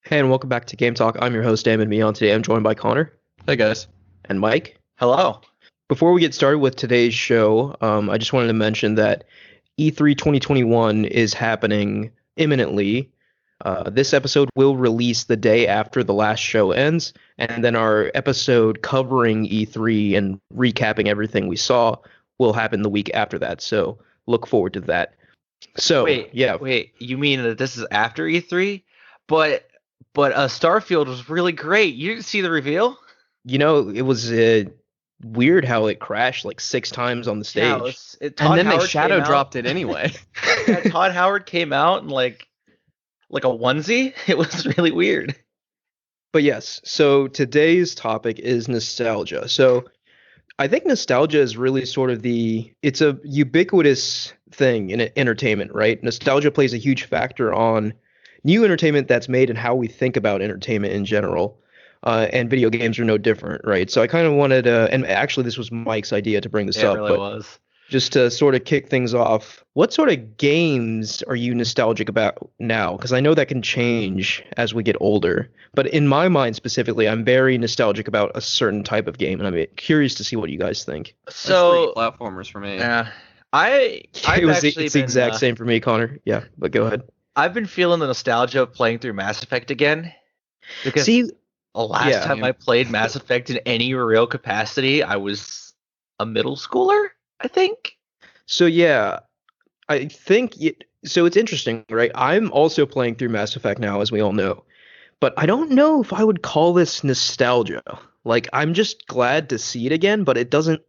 Hey, and welcome back to Game Talk. I'm your host, Damon Meon. Today I'm joined by Connor Hey guys. and Mike. Hello. Before we get started with today's show, I just wanted to mention that E3 2021 is happening imminently. This episode will release the day after the last show ends, and then our episode covering E3 and recapping everything we saw will happen the week after that. So look forward to that. So, Wait. You mean that this is after E3? But Starfield was really great. You didn't see the reveal? it was weird how it crashed like 6 times on the stage. Yeah, And then they Howard shadow came out- dropped it anyway. Yeah, Todd Howard came out in like a onesie. It was really weird. But yes, so today's topic is nostalgia. So I think nostalgia is really sort of it's a ubiquitous thing in entertainment, right? Nostalgia plays a huge factor on new entertainment that's made and how we think about entertainment in general. And video games are no different, right? So I kind of wanted to, and actually this was Mike's idea to bring this Yeah, up, it really but was. just to sort of kick things off, what sort of games are you nostalgic about now? Because I know that can change as we get older. But in my mind specifically, I'm very nostalgic about a certain type of game, and I'm curious to see what you guys think. So platformers for me. yeah, I've actually It's the been, exact same for me, Connor. Yeah, but go ahead. I've been feeling the nostalgia of playing through Mass Effect again. Because See, the last yeah. time I played Mass Effect in any real capacity, I was a middle schooler, I think. so yeah, I think so it's interesting, right? I'm also playing through Mass Effect now, as we all know. But I don't know if I would call this nostalgia. Like, I'm just glad to see it again, but it doesn't.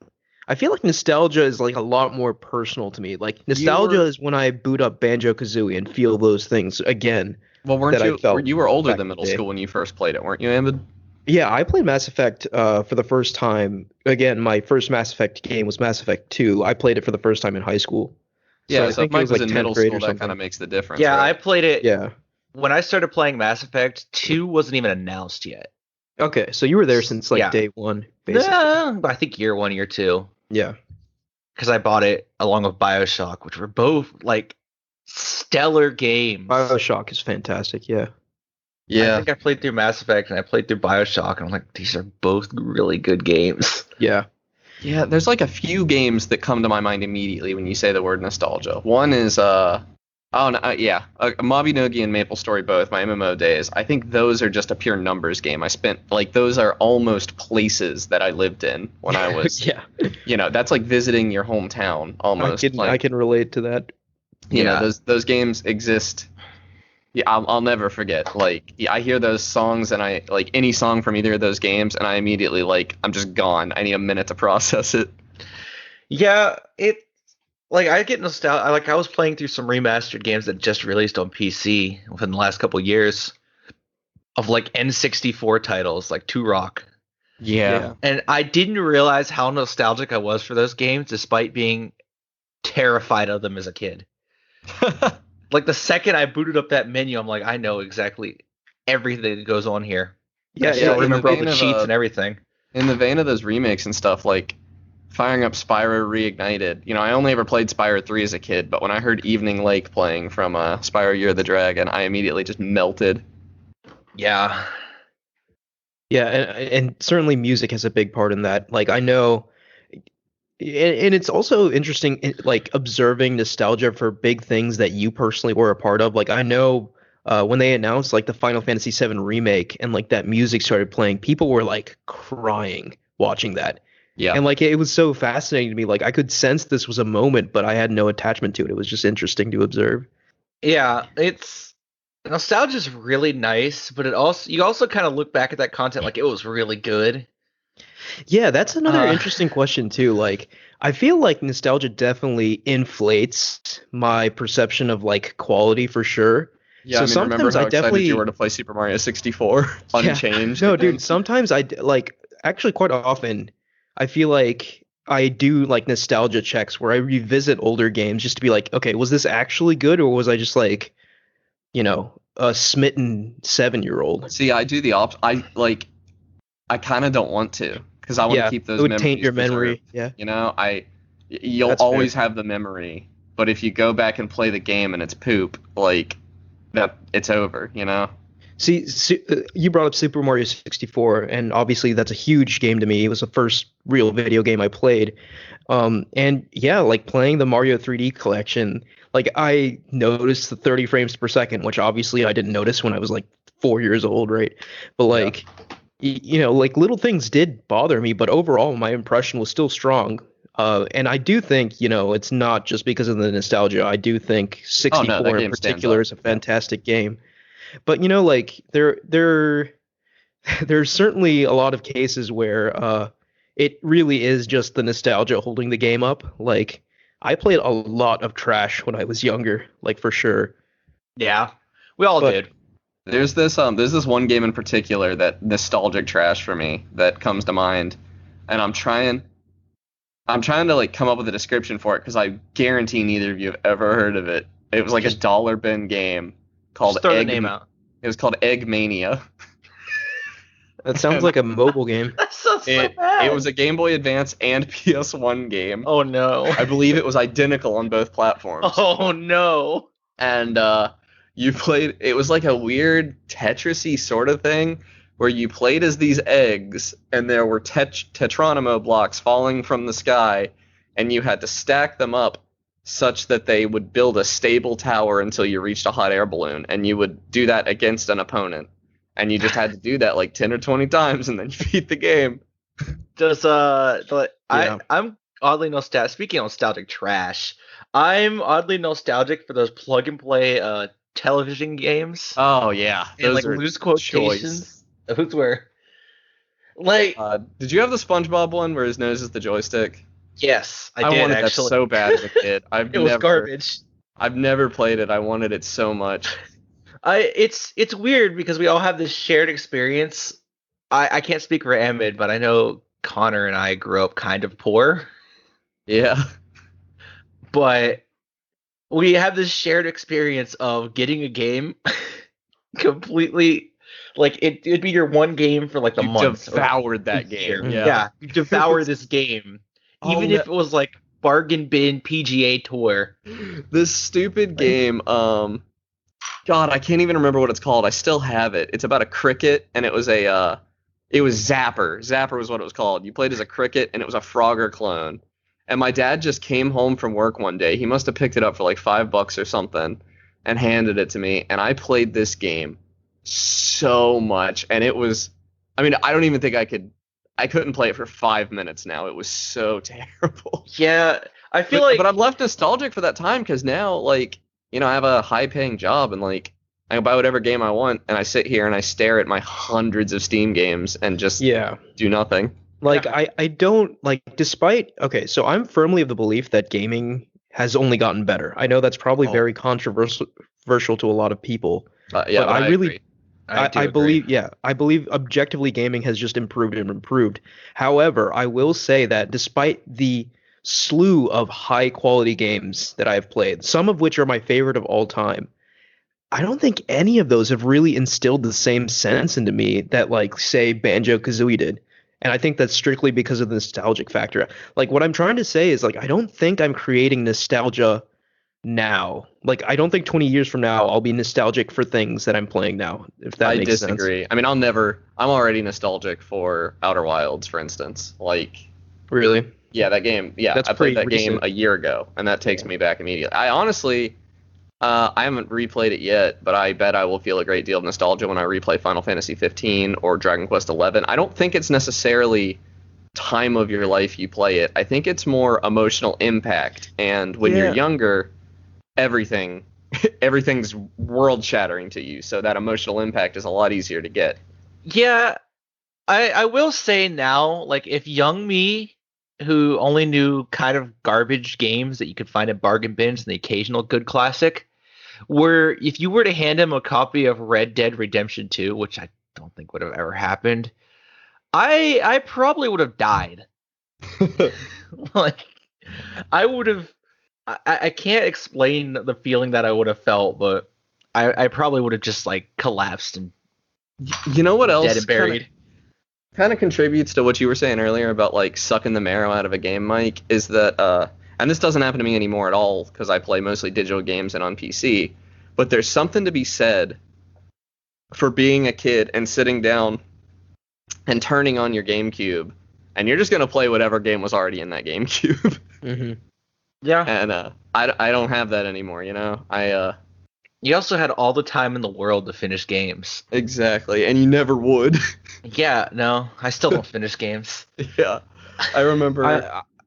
I feel like nostalgia is like a lot more personal to me. Like, nostalgia is when I boot up Banjo-Kazooie and feel those things again. Well, that I felt you were older back than in the middle day. school when you first played it, weren't you, Amid? Yeah, I played Mass Effect for the first time. Again, my first Mass Effect game was Mass Effect 2. I played it for the first time in high school. Yeah, I so think if Mike it was was like in 10th middle grade school, or that something. kind of makes the difference. Yeah, right? I played it. Yeah. When I started playing Mass Effect, 2 wasn't even announced yet. Okay, so you were there since like Yeah. day one, basically. But I think year 1, year 2. Yeah. Because I bought it along with Bioshock, which were both like stellar games. BioShock is fantastic. Yeah. I Yeah. think I played through Mass Effect and I played through Bioshock, and I'm like, these are both really good games. Yeah. Yeah, there's like a few games that come to my mind immediately when you say the word nostalgia. One is Mabinogi and MapleStory, both my MMO days. I think those are just a pure numbers game. I spent like those are almost places that I lived in when I was Yeah. that's like visiting your hometown almost. I can relate to that. You know, Yeah. those games exist. Yeah, I'll never forget. Like, yeah, I hear those songs and I like any song from either of those games, and I immediately I'm just gone. I need a minute to process it. Yeah, I get nostalgia. I was playing through some remastered games that just released on PC within the last couple years of like N64 titles, like Turok. Yeah. And I didn't realize how nostalgic I was for those games, despite being terrified of them as a kid. Like the second I booted up that menu, I'm like, I know exactly everything that goes on here. Yeah. I still in the remember all vein the of, cheats and everything. In the vein of those remakes and stuff, like firing up Spyro Reignited. You know, I only ever played Spyro 3 as a kid, but when I heard Evening Lake playing from Spyro Year of the Dragon, I immediately just melted. Yeah. Yeah, and certainly music has a big part in that. Like, I know, and it's also interesting, like observing nostalgia for big things that you personally were a part of. Like, I know when they announced like the Final Fantasy VII remake and like that music started playing, people were like crying watching that. Yeah. And like it was so fascinating to me. Like I could sense this was a moment, but I had no attachment to it. It was just interesting to observe. Yeah, it's nostalgia's really nice, but you also kind of look back at that content like it was really good. Yeah, that's another Uh, interesting question too. Like, I feel like nostalgia definitely inflates my perception of like quality for sure. Yeah, So I mean, remember sometimes how I excited definitely you were to play Super Mario 64 Yeah. unchanged? No, I dude, think? sometimes like actually quite often I feel like I do like nostalgia checks where I revisit older games just to be like, okay, was this actually good or was I just like, a smitten 7-year-old? See, I do the I kind of don't want to because I want to Yeah, keep it those would memories taint your preserved. memory. Yeah. You know, you'll That's fair. always have the memory, but if you go back and play the game and it's poop, like that, it's over. You know. You brought up Super Mario 64, and obviously that's a huge game to me. It was the first real video game I played. And yeah, like playing the Mario 3D collection, like I noticed the 30 frames per second, which obviously I didn't notice when I was like 4 years old, right? But Yeah. like, like little things did bother me, but overall my impression was still strong. And I do think, it's not just because of the nostalgia. I do think Oh no, that 64 in game stands particular up. is a fantastic game. But like there's certainly a lot of cases where it really is just the nostalgia holding the game up. Like I played a lot of trash when I was younger, like for sure. Yeah, we all But did. There's this one game in particular that nostalgic trash for me that comes to mind, and I'm trying to like come up with a description for it because I guarantee neither of you have ever heard of it. It was like a dollar bin game called Just throw the Egg. name out. It was called Egg Mania. that sounds like a mobile game. That's so It bad. it was a Game Boy Advance and PS1 game. Oh no. I believe it was identical on both platforms. Oh no. And you played. It was like a weird Tetris-y sort of thing where you played as these eggs, and there were Tetronimo blocks falling from the sky, and you had to stack them up such that they would build a stable tower until you reached a hot air balloon, and you would do that against an opponent, and you just had to do that like 10 or 20 times, and then you beat the game. Does Yeah. I'm oddly nostalgic. Speaking of nostalgic trash, I'm oddly nostalgic for those plug and play television games Oh yeah, and like those are loose choice. quotations. Those were like Did you have the SpongeBob one where his nose is the joystick? yes, I did wanted actually. that so bad as a kid. It was garbage. I've never played it. I wanted it so much. It's weird because we all have this shared experience. I can't speak for Ahmed, but I know Connor and I grew up kind of poor, Yeah. but we have this shared experience of getting a game completely like it'd be your one game for like the You month or devoured the that year. game. Yeah, you devour this game, Oh, even if it was like bargain bin PGA Tour. This stupid game, God, I can't even remember what it's called. I still have it. It's about a cricket, and it was Zapper. Zapper was what it was called. You played as a cricket, and it was a Frogger clone. And my dad just came home from work one day. He must have picked it up for like $5 or something and handed it to me. And I played this game so much. And it was, I mean, I don't even think I couldn't play it for 5 minutes now. It was so terrible. Yeah, I feel like But I'm left nostalgic for that time because now, like, I have a high paying job and like I can buy whatever game I want and I sit here and I stare at my hundreds of Steam games and just Yeah. do nothing. Like I don't like despite okay, so I'm firmly of the belief that gaming has only gotten better. I know that's probably Oh. very controversial to a lot of people. Yeah, But but I really agree. do I agree. believe, yeah, I believe objectively gaming has just improved and improved. However, I will say that despite the slew of high quality games that I've played, some of which are my favorite of all time, I don't think any of those have really instilled the same sense into me that, like, say, Banjo-Kazooie did. And I think that's strictly because of the nostalgic factor. Like, what I'm trying to say is, like, I don't think I'm creating nostalgia now. Like, I don't think 20 years from now I'll be nostalgic for things that I'm playing now, if that I makes sense. disagree. I mean, I'm already nostalgic for Outer Wilds, for instance. Like, Really? yeah, that game. Yeah, That's I played that pretty game recent. a year ago, and that takes me back immediately. I honestly, I haven't replayed it yet, but I bet I will feel a great deal of nostalgia when I replay Final Fantasy 15 or Dragon Quest 11. I don't think it's necessarily time of your life you play it. I think it's more emotional impact. And when Yeah. you're younger, everything's world shattering to you. So that emotional impact is a lot easier to get. Yeah, I will say now, like if young me, who only knew kind of garbage games that you could find at bargain bins and the occasional good classic, where if you were to hand him a copy of Red Dead Redemption 2, which I don't think would have ever happened, I probably would have died. Like I would have. I can't explain the feeling that I would have felt, but I probably would have just like collapsed and You know what else dead and buried. kind of contributes to what you were saying earlier about like sucking the marrow out of a game, Mike, is that and this doesn't happen to me anymore at all because I play mostly digital games and on PC, but there's something to be said for being a kid and sitting down and turning on your GameCube, and you're just gonna play whatever game was already in that GameCube. Hmm. Yeah. And I don't have that anymore. You know, You also had all the time in the world to finish games. exactly, and you never would. Yeah, no, I still don't finish games. Yeah, I remember.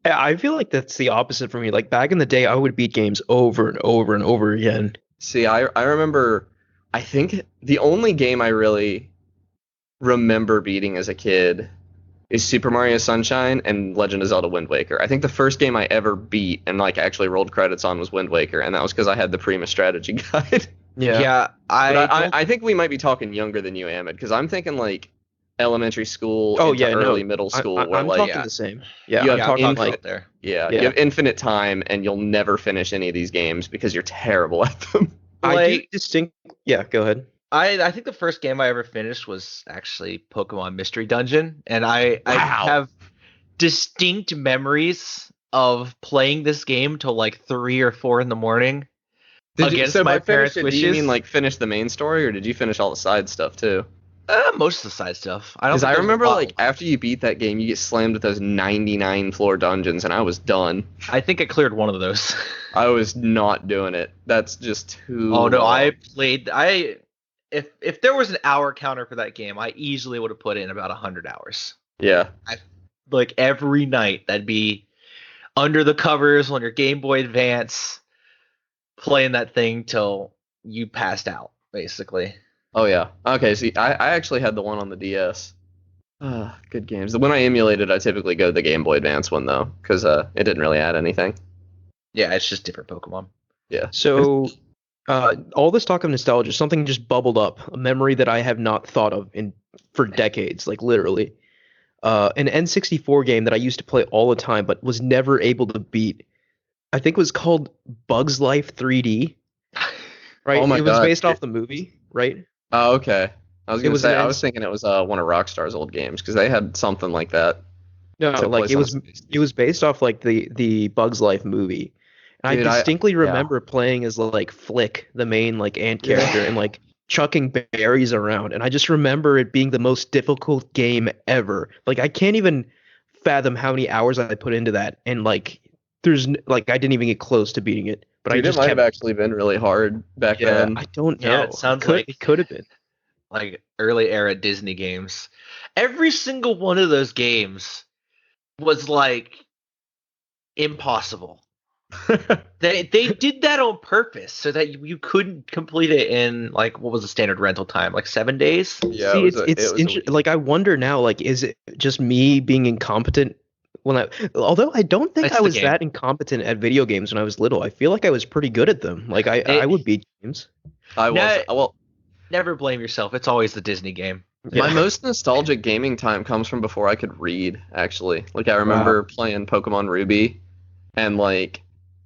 I feel like that's the opposite for me. Like back in the day, I would beat games over and over and over again. See, I remember. I think the only game I really remember beating as a kid is Super Mario Sunshine and Legend of Zelda Wind Waker. I think the first game I ever beat and like actually rolled credits on was Wind Waker, and that was because I had the Prima strategy guide. Yeah. I think we might be talking younger than you, Ahmed, because I'm thinking like elementary school, Oh, into yeah, no. early middle school, where I'm like talking the same. Yeah, You I'm have talking infinite- like there. yeah, Yeah. you have infinite time and you'll never finish any of these games because you're terrible at them. I do Like- distinct. Yeah, go ahead. I think the first game I ever finished was actually Pokemon Mystery Dungeon, and I Wow. have distinct memories of playing this game till like 3 or 4 in the morning. Against so my by finish parents' it, do you wishes? mean like finish the main story, or did you finish all the side stuff too? Most of the side stuff. I don't. Because think I there's a remember lot like left. after you beat that game, you get slammed with those 99 floor dungeons, and I was done. I think I cleared one of those. I was not doing it. That's just too. Oh no, long. I played. If there was an hour counter for that game, I easily would have put in about 100 hours. Yeah. Like every night, that'd be under the covers on your Game Boy Advance, playing that thing till you passed out, basically. Oh yeah. Okay. See, I actually had the one on the DS. Good games. The one I emulated, I typically go the Game Boy Advance one though, because it didn't really add anything. Yeah, it's just different Pokemon. Yeah. So, all this talk of nostalgia, something just bubbled up, a memory that I have not thought of for decades, like literally. An N64 game that I used to play all the time, but was never able to beat. I think it was called Bugs Life 3D. Right? Oh my it was God. based off the movie, right? Oh, okay. I was It gonna was say an I was thinking it was one of Rockstar's old games because they had something like that. No, took like place it on was Space it was based off like the Bugs Life movie. And Dude, I distinctly yeah. remember playing as like Flick, the main like ant character, and like chucking berries around. And I just remember it being the most difficult game ever. Like I can't even fathom how many hours I put into that. And like like I didn't even get close to beating it. But I Dude, just it might kept. have actually been really hard back Yeah, then. I don't know. Yeah, it sounds like- it could have been. Like early era Disney games. Every single one of those games was like impossible. They did that on purpose so that you couldn't complete it in like what was the standard rental time, like 7 days. Yeah, See, it was a week. like I wonder now, like, is it just me being incompetent although I don't think That's I the was game. that incompetent at video games when I was little. I feel like I was pretty good at them. Like I would beat games. I was No. well. Never blame yourself. It's always the Disney game. Yeah. My most nostalgic gaming time comes from before I could read. Actually, like I remember playing Pokemon Ruby, and like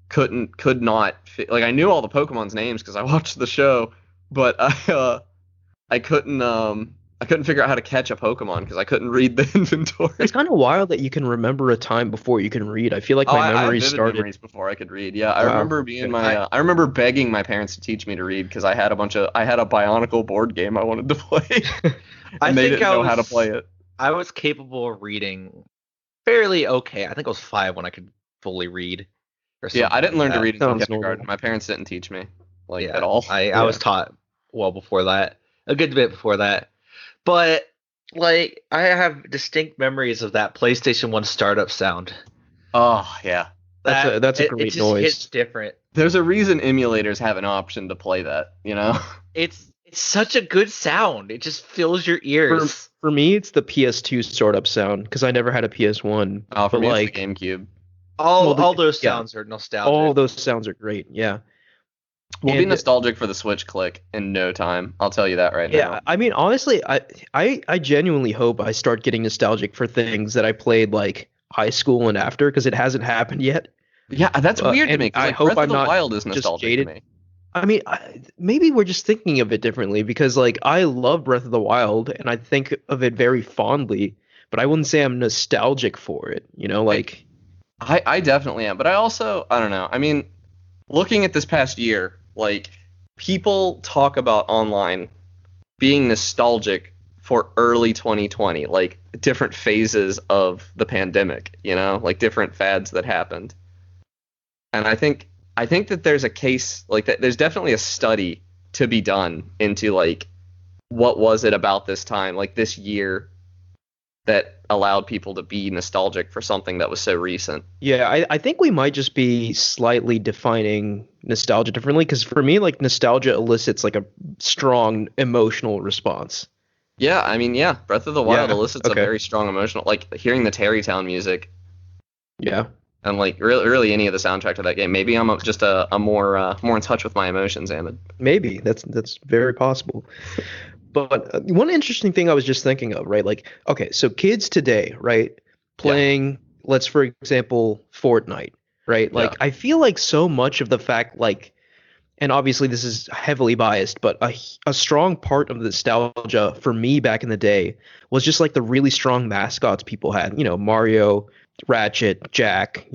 could not like I knew all the Pokemon's names because I watched the show, but I couldn't figure out how to catch a Pokemon because I couldn't read the inventory. It's kind of wild that you can remember a time before you can read. I feel like my I had memory vivid started. memories before I could read. Yeah, I Wow. remember being I remember begging my parents to teach me to read because I had a Bionicle board game I wanted to play, I and they think didn't I know how to was- play it. I was capable of reading fairly okay. I think I was 5 when I could fully read. Or Yeah, I didn't learn to like read until Sounds kindergarten. normal. My parents didn't teach me that. at all. I was taught well before that, a good bit before that. But like I have distinct memories of that PlayStation 1 startup sound. Oh yeah. That's a It great just noise. hits different. There's a reason emulators have an option to play that, you know? It's such a good sound. It just fills your ears. For me, it's the PS2 startup sound because I never had a PS1. Oh, for But, me, like, it's the GameCube. all those yeah. sounds are nostalgic. all those sounds are great. Yeah. We'll be And- nostalgic for the Switch click in no time. I'll tell you that right Yeah, now. I mean, honestly, I genuinely hope I start getting nostalgic for things that I played like high school and after because it hasn't happened yet. Yeah, that's weird to and me. 'Cause, I like, hope Breath I'm of the not Wild is just nostalgic jaded. to me. I mean, maybe we're just thinking of it differently because like I love Breath of the Wild and I think of it very fondly, but I wouldn't say I'm nostalgic for it. You know, like I definitely am, but I don't know. I mean, looking at this past year, like people talk about online being nostalgic for early 2020, like different phases of the pandemic, like different fads that happened. And I think that there's a case like that. There's definitely a study to be done into like what was it about this time, like this year, that allowed people to be nostalgic for something that was so recent. Yeah, I think we might just be slightly defining nostalgia differently because for me, like nostalgia elicits like a strong emotional response. Yeah, I mean, yeah, Breath of the Wild Yeah, elicits a okay. very strong emotional, like hearing the Terrytown music Yeah, and like really any of the soundtrack to that game. Maybe I'm just a more in touch with my emotions, Ahmed. maybe that's very possible. But one interesting thing I was just thinking of, right? Like, okay, so kids today, right, Yeah, playing, let's for example, Fortnite, right? yeah, Like, I feel like so much of the fact, like, and obviously this is heavily biased, but a strong part of the nostalgia for me back in the day was just like the really strong mascots people had, Mario, Ratchet, Jack,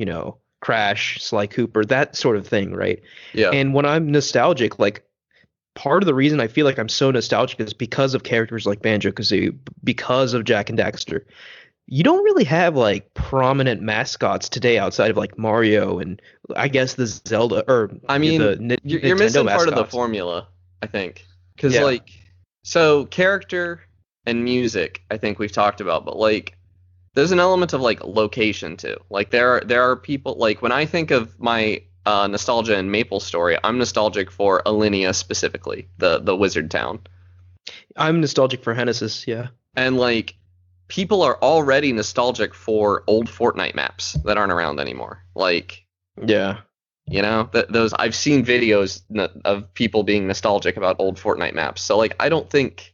Crash, Sly Cooper, that sort of thing, right? yeah. And when I'm nostalgic, like part of the reason I feel like I'm so nostalgic is because of characters like Banjo-Kazooie, because of Jak and Daxter. You don't really have like prominent mascots today outside of like Mario and I guess the Zelda or I mean, the you're Nintendo missing part of the mascots. formula, I think, because Yeah. like, so character and music, I think we've talked about, but like, there's an element of like location too. Like there are people like when I think of my nostalgia and Maple Story, I'm nostalgic for Alinea specifically, the wizard town. I'm nostalgic for Genesis, yeah. And like people are already nostalgic for old Fortnite maps that aren't around anymore. Like, Yeah. those I've seen videos of people being nostalgic about old Fortnite maps. So like I don't think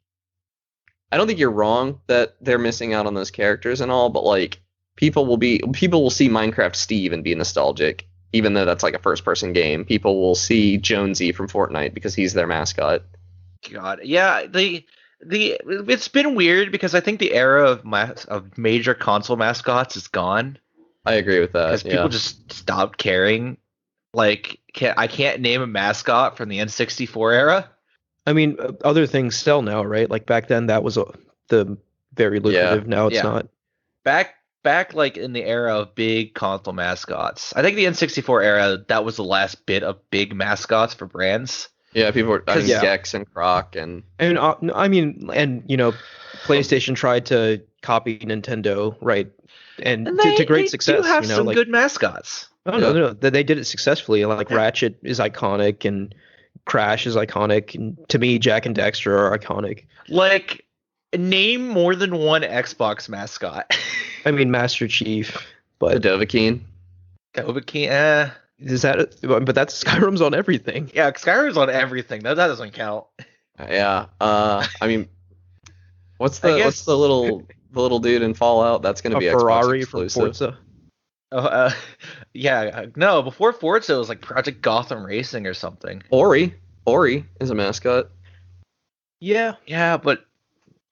you're wrong that they're missing out on those characters and all, but like people will see Minecraft Steve and be nostalgic, even though that's like a first person game. People will see Jonesy from Fortnite because he's their mascot. God, yeah, the it's been weird because I think the era of major console mascots is gone I agree with because that. people Yeah. just stopped caring. Like, I can't name a mascot from the N64 era. I mean, other things sell now, right? Like back then that was the very lucrative. Now it's Yeah. not. Back like in the era of big console mascots. I think the N64 era, that was the last bit of big mascots for brands. Yeah, people were I mean, Yeah. Gex and Croc and And I mean, and PlayStation tried to copy Nintendo, right? And, And to great they success, do have some like good mascots. oh no, they did it successfully. Like Ratchet is iconic and Crash is iconic, and to me, Jak and Daxter are iconic. Like, name more than one Xbox mascot. I mean, Master Chief, the but Dovahkiin. Dovahkiin, is that? But that's Skyrim's on everything. yeah, Skyrim's on everything. That doesn't count. Yeah. I mean, what's I the guess- what's the little dude in Fallout? That's going to A be Xbox Ferrari from exclusive. Forza. Oh, yeah, no. Before Forza, it was like Project Gotham Racing or something. Ori is a mascot. Yeah, Yeah, but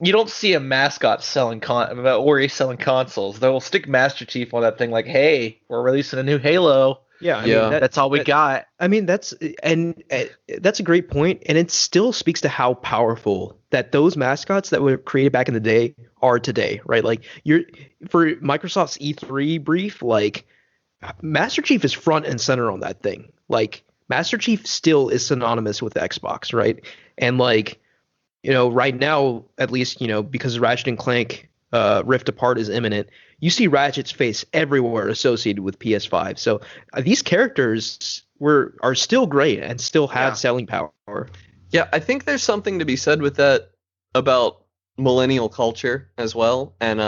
you don't see a mascot Ori selling consoles. They'll stick Master Chief on that thing, like, "Hey, we're releasing a new Halo." yeah. I Yeah. mean, That's all we got. I mean, that's a great point, and it still speaks to how powerful that those mascots that were created back in the day are today, right? Like for Microsoft's E3 brief, like Master Chief is front and center on that thing. Like Master Chief still is synonymous with Xbox, right? And like, right now, at least, because Ratchet and Clank Rift Apart is imminent, you see Ratchet's face everywhere associated with PS5. So these characters are still great and still have Yeah. selling power. Yeah, I think there's something to be said with that about millennial culture as well, and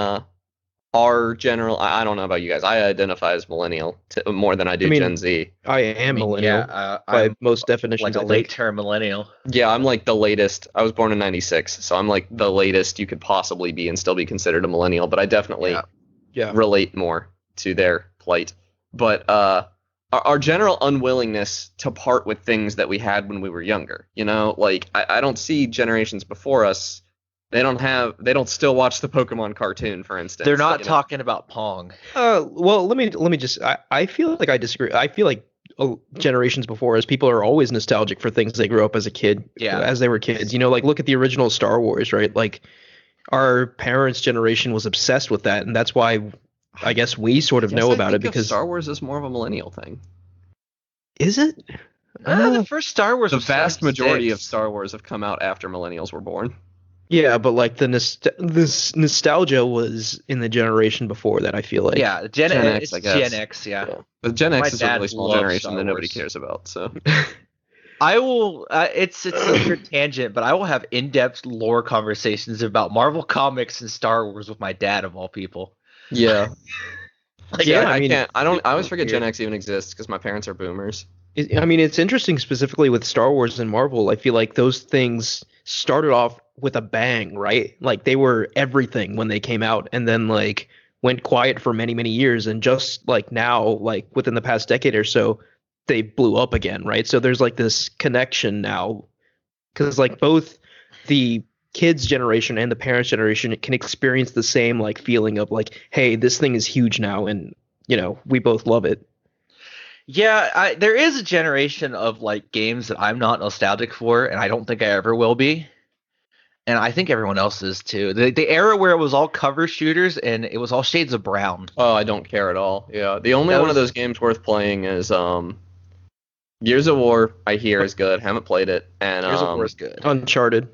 our general. I don't know about you guys. I identify as millennial more than I do I mean, Gen Z. I am millennial by I'm most definitions. like a I think. late term millennial. Yeah, I'm like the latest. I was born in '96, so I'm like the latest you could possibly be and still be considered a millennial. But I definitely Yeah. Yeah. relate more to their plight. But our general unwillingness to part with things that we had when we were younger. Like I don't see generations before us. They don't still watch the Pokemon cartoon, for instance. They're not you know? talking about Pong. Well, let me just. I feel like I disagree. I feel like generations before, as people are always nostalgic for things they grew up as a kid, Yeah. as they were kids. You know, like look at the original Star Wars, right? Like our parents' generation was obsessed with that, and that's why I guess we sort of know about it because Star Wars is more of a millennial thing. is it? The first Star Wars The was vast majority of 76. Star Wars have come out after millennials were born. Yeah, but like this nostalgia was in the generation before that. I feel like Yeah, Gen X, it's I guess. Gen X, yeah. But Gen X My is a dad really small loves generation Star that nobody Wars. cares about. So I will. It's a weird tangent, but I will have in-depth lore conversations about Marvel comics and Star Wars with my dad of all people. yeah, Like, Yeah, I I mean, can't. I don't. I always forget weird. Gen X even exists because my parents are boomers. I mean, it's interesting specifically with Star Wars and Marvel. I feel like those things started off with a bang, right? Like they were everything when they came out, and then like went quiet for many, many years, and just like now, like within the past decade or so, they blew up again, right? So there's like this connection now, because like both the kids generation and the parents generation can experience the same like feeling of like, hey, this thing is huge now, and you know, we both love it. Yeah, there is a generation of like games that I'm not nostalgic for, and I don't think I ever will be. And I think everyone else is too. The era where it was all cover shooters and it was all shades of brown. Oh, I don't care at all. Yeah, the only That one of was- those games worth playing is Gears of War. I hear is good. Haven't played it, and Gears of War is good. Uncharted.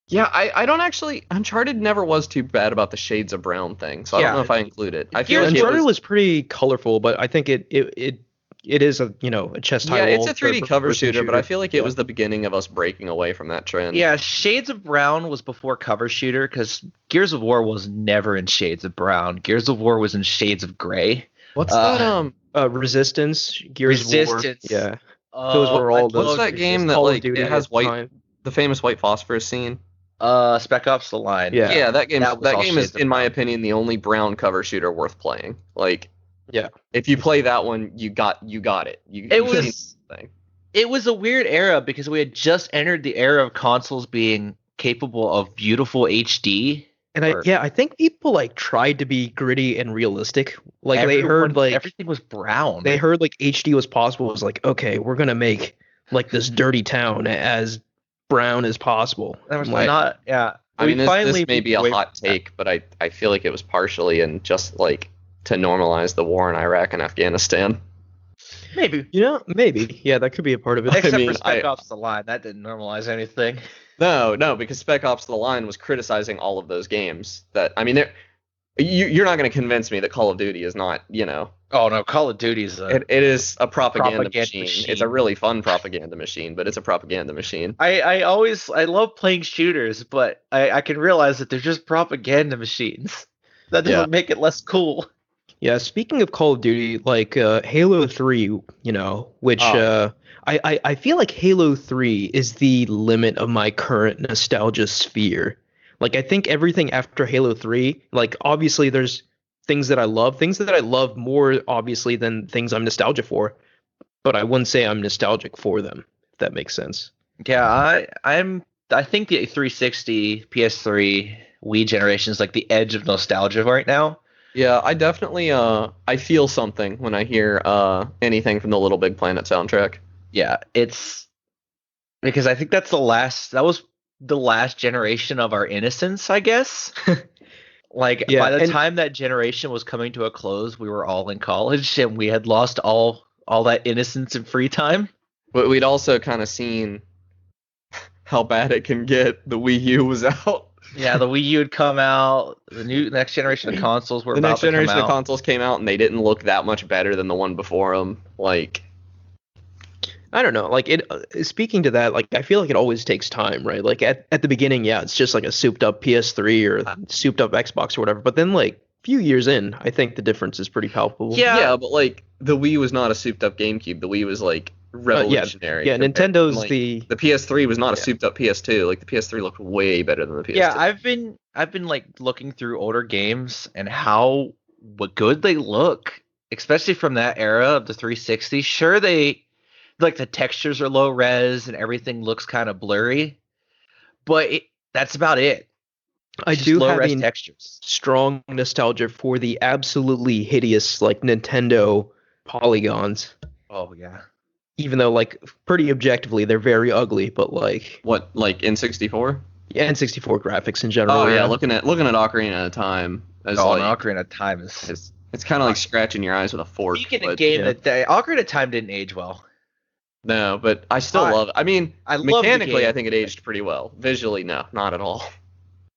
yeah, I don't actually. Uncharted never was too bad about the shades of brown thing, so I Yeah. don't know if I include it. I feel Gears like Uncharted it was pretty colorful, but I think it is a a chess yeah, title. it's a 3D cover first-person shooter, but I feel like it Yeah. was the beginning of us breaking away from that trend. Yeah, Shades of Brown was before cover shooter because Gears of War was never in Shades of Brown. Gears of War was in Shades of Gray. What's Uh, that? Resistance, Gears of Resistance. War. Yeah, those were all the- What's that game that Call of like Duty it has at the white, time. the famous white phosphorus scene? Spec Ops: The Line. Yeah. Yeah, that game. That was That all game is, Shades of in my Brown. opinion, the only brown cover shooter worth playing. Like, Yeah. if you play that one, you got it. It was thing. it was a weird era because we had just entered the era of consoles being capable of beautiful HD. And Or- I think people like tried to be gritty and realistic. Like they heard like everything was brown. they heard like HD was possible. It was like, okay, we're gonna make like this dirty town as brown as possible. There was Like, not. Yeah. I mean, We this finally may be a moved away hot from that. take, but I feel like it was partially in just like to normalize the war in Iraq and Afghanistan. Maybe. maybe. Yeah, that could be a part of it. Except mean, for Spec Ops: The Line, that didn't normalize anything. No, because Spec Ops: The Line was criticizing all of those games. That I mean, you're not going to convince me that Call of Duty is not, Oh no, Call of Duty's it is a propaganda, Propaganda machine. It's a really fun propaganda machine, but it's a propaganda machine. I love playing shooters, but I can realize that they're just propaganda machines. That doesn't make it less cool. Yeah, speaking of Call of Duty, like Halo 3, which Oh. I feel like Halo 3 is the limit of my current nostalgia sphere. Like I think everything after Halo 3, like obviously there's things that I love more obviously than things I'm nostalgia for, but I wouldn't say I'm nostalgic for them, if that makes sense. Yeah, I think the 360, PS3, Wii generation is like the edge of nostalgia right now. Yeah, I definitely I feel something when I hear anything from the Little Big Planet soundtrack. Yeah, it's because I think that was the last generation of our innocence, I guess. Like Yeah, by the and- time that generation was coming to a close, we were all in college and we had lost all that innocence and free time. But we'd also kind of seen how bad it can get. The Wii U was out. Yeah, the Wii U had come out. The next generation of consoles were The about next to come generation of out. consoles came out and they didn't look that much better than the one before them. Like, I don't know. Like it. Speaking to that, like I feel like it always takes time, right? Like at the beginning, yeah, it's just like a souped up PS3 or souped up Xbox or whatever. But then like a few years in, I think the difference is pretty palpable. Yeah. but like the Wii was not a souped up GameCube. The Wii was like revolutionary. Yeah, compared- Nintendo's like, the the PS3 was not a Yeah. souped up PS2. Like the PS3 looked way better than the PS2. Yeah, I've been like looking through older games and how good they look, especially from that era of the 360. Sure, they like the textures are low res and everything looks kind of blurry, but that's about it. I Just do low have res the textures. strong nostalgia for the absolutely hideous like Nintendo polygons. Oh yeah. even though like pretty objectively they're very ugly, but like What, like N64? yeah, N64 graphics in general. Oh yeah, looking at Ocarina of Time as Oh, like no, Ocarina of Time is. it's kind of like scratching your eyes with a fork. Speaking of but, game yeah. that Ocarina of Time didn't age well. no, but I still I- love it. I mean, I love the mechanically, game. I think it aged pretty well. Visually, no, not at all.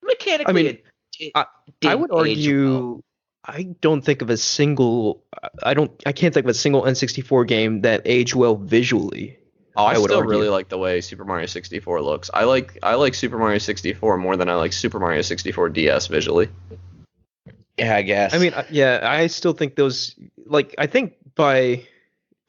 Mechanically, I mean, it I didn't would age well. argue I don't think of a single I can't think of a single N64 game that aged well visually. Oh, I I would still argue. really like the way Super Mario 64 looks. I like Super Mario 64 more than I like Super Mario 64 DS visually. Yeah, I guess. I mean, yeah, I still think those like I think by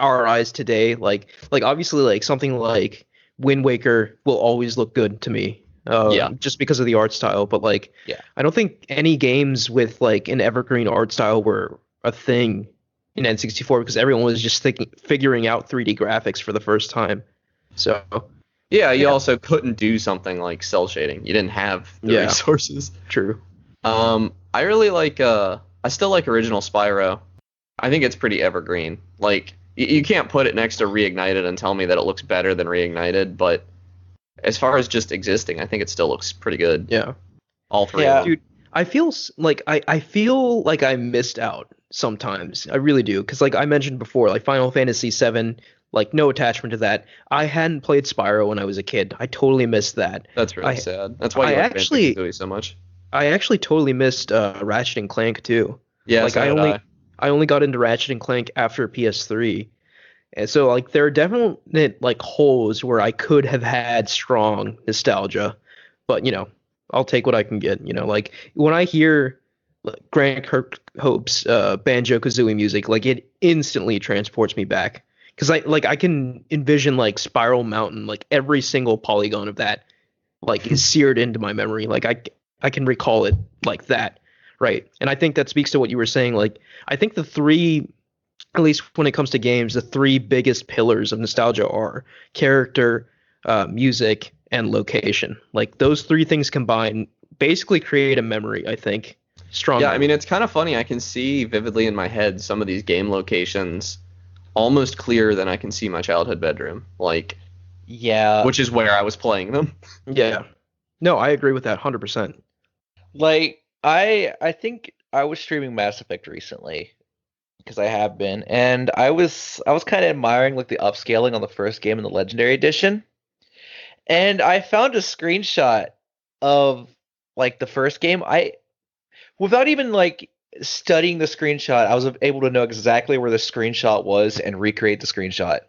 our eyes today, like obviously like something like Wind Waker will always look good to me. Yeah. Just because of the art style, but like Yeah. I don't think any games with like an evergreen art style were a thing in N64 because everyone was just figuring out 3D graphics for the first time. So Yeah, you Yeah. also couldn't do something like cell shading. You didn't have the Yeah. resources. true. I really like I still like original Spyro. I think it's pretty evergreen. Like you can't put it next to Reignited and tell me that it looks better than Reignited, but as far as just existing, I think it still looks pretty good. Yeah. All three Yeah. of them. Dude, I feel like I feel like I missed out sometimes. I really do because like I mentioned before, like Final Fantasy VII, like no attachment to that. I hadn't played Spyro when I was a kid. I totally missed that. That's really I- sad. That's why I you like actually- Banjo-Kazooie so much. I actually totally missed Ratchet and Clank too. Yeah, like, so I did only- I only got into Ratchet and Clank after PS3. And so like there are definite like holes where I could have had strong nostalgia, but you know, I'll take what I can get, you know, like when I hear like, Grant Kirkhope's Banjo-Kazooie music, like it instantly transports me back cuz I can envision like Spiral Mountain, like every single polygon of that like is seared into my memory. Like I can recall it like that, right? And I think that speaks to what you were saying. Like I think the three, at least when it comes to games, the three biggest pillars of nostalgia are character, music, and location. Like those three things combined basically create a memory. I think strong. Yeah, I mean, it's kind of funny. I can see vividly in my head some of these game locations almost clearer than I can see my childhood bedroom, like, yeah, which is where I was playing them. yeah. No, I agree with that 100%. like I think I was streaming Mass Effect recently because I have been, and I was kind of admiring like the upscaling on the first game in the Legendary Edition, and I found a screenshot of like the first game. Without even like studying the screenshot, I was able to know exactly where the screenshot was and recreate the screenshot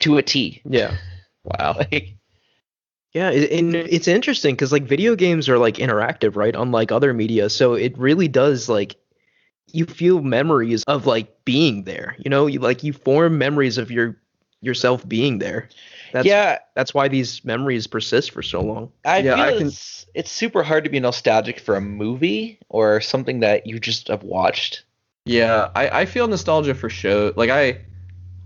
to a T. Yeah. Wow. Like, Yeah, and it's interesting because like video games are like interactive, right? Unlike other media, so it really does like you feel memories of like being there. You know, you form memories of yourself being there. That's why these memories persist for so long. I Yeah, feel I can- it's super hard to be nostalgic for a movie or something that you just have watched. Yeah, I feel nostalgia for show. Like I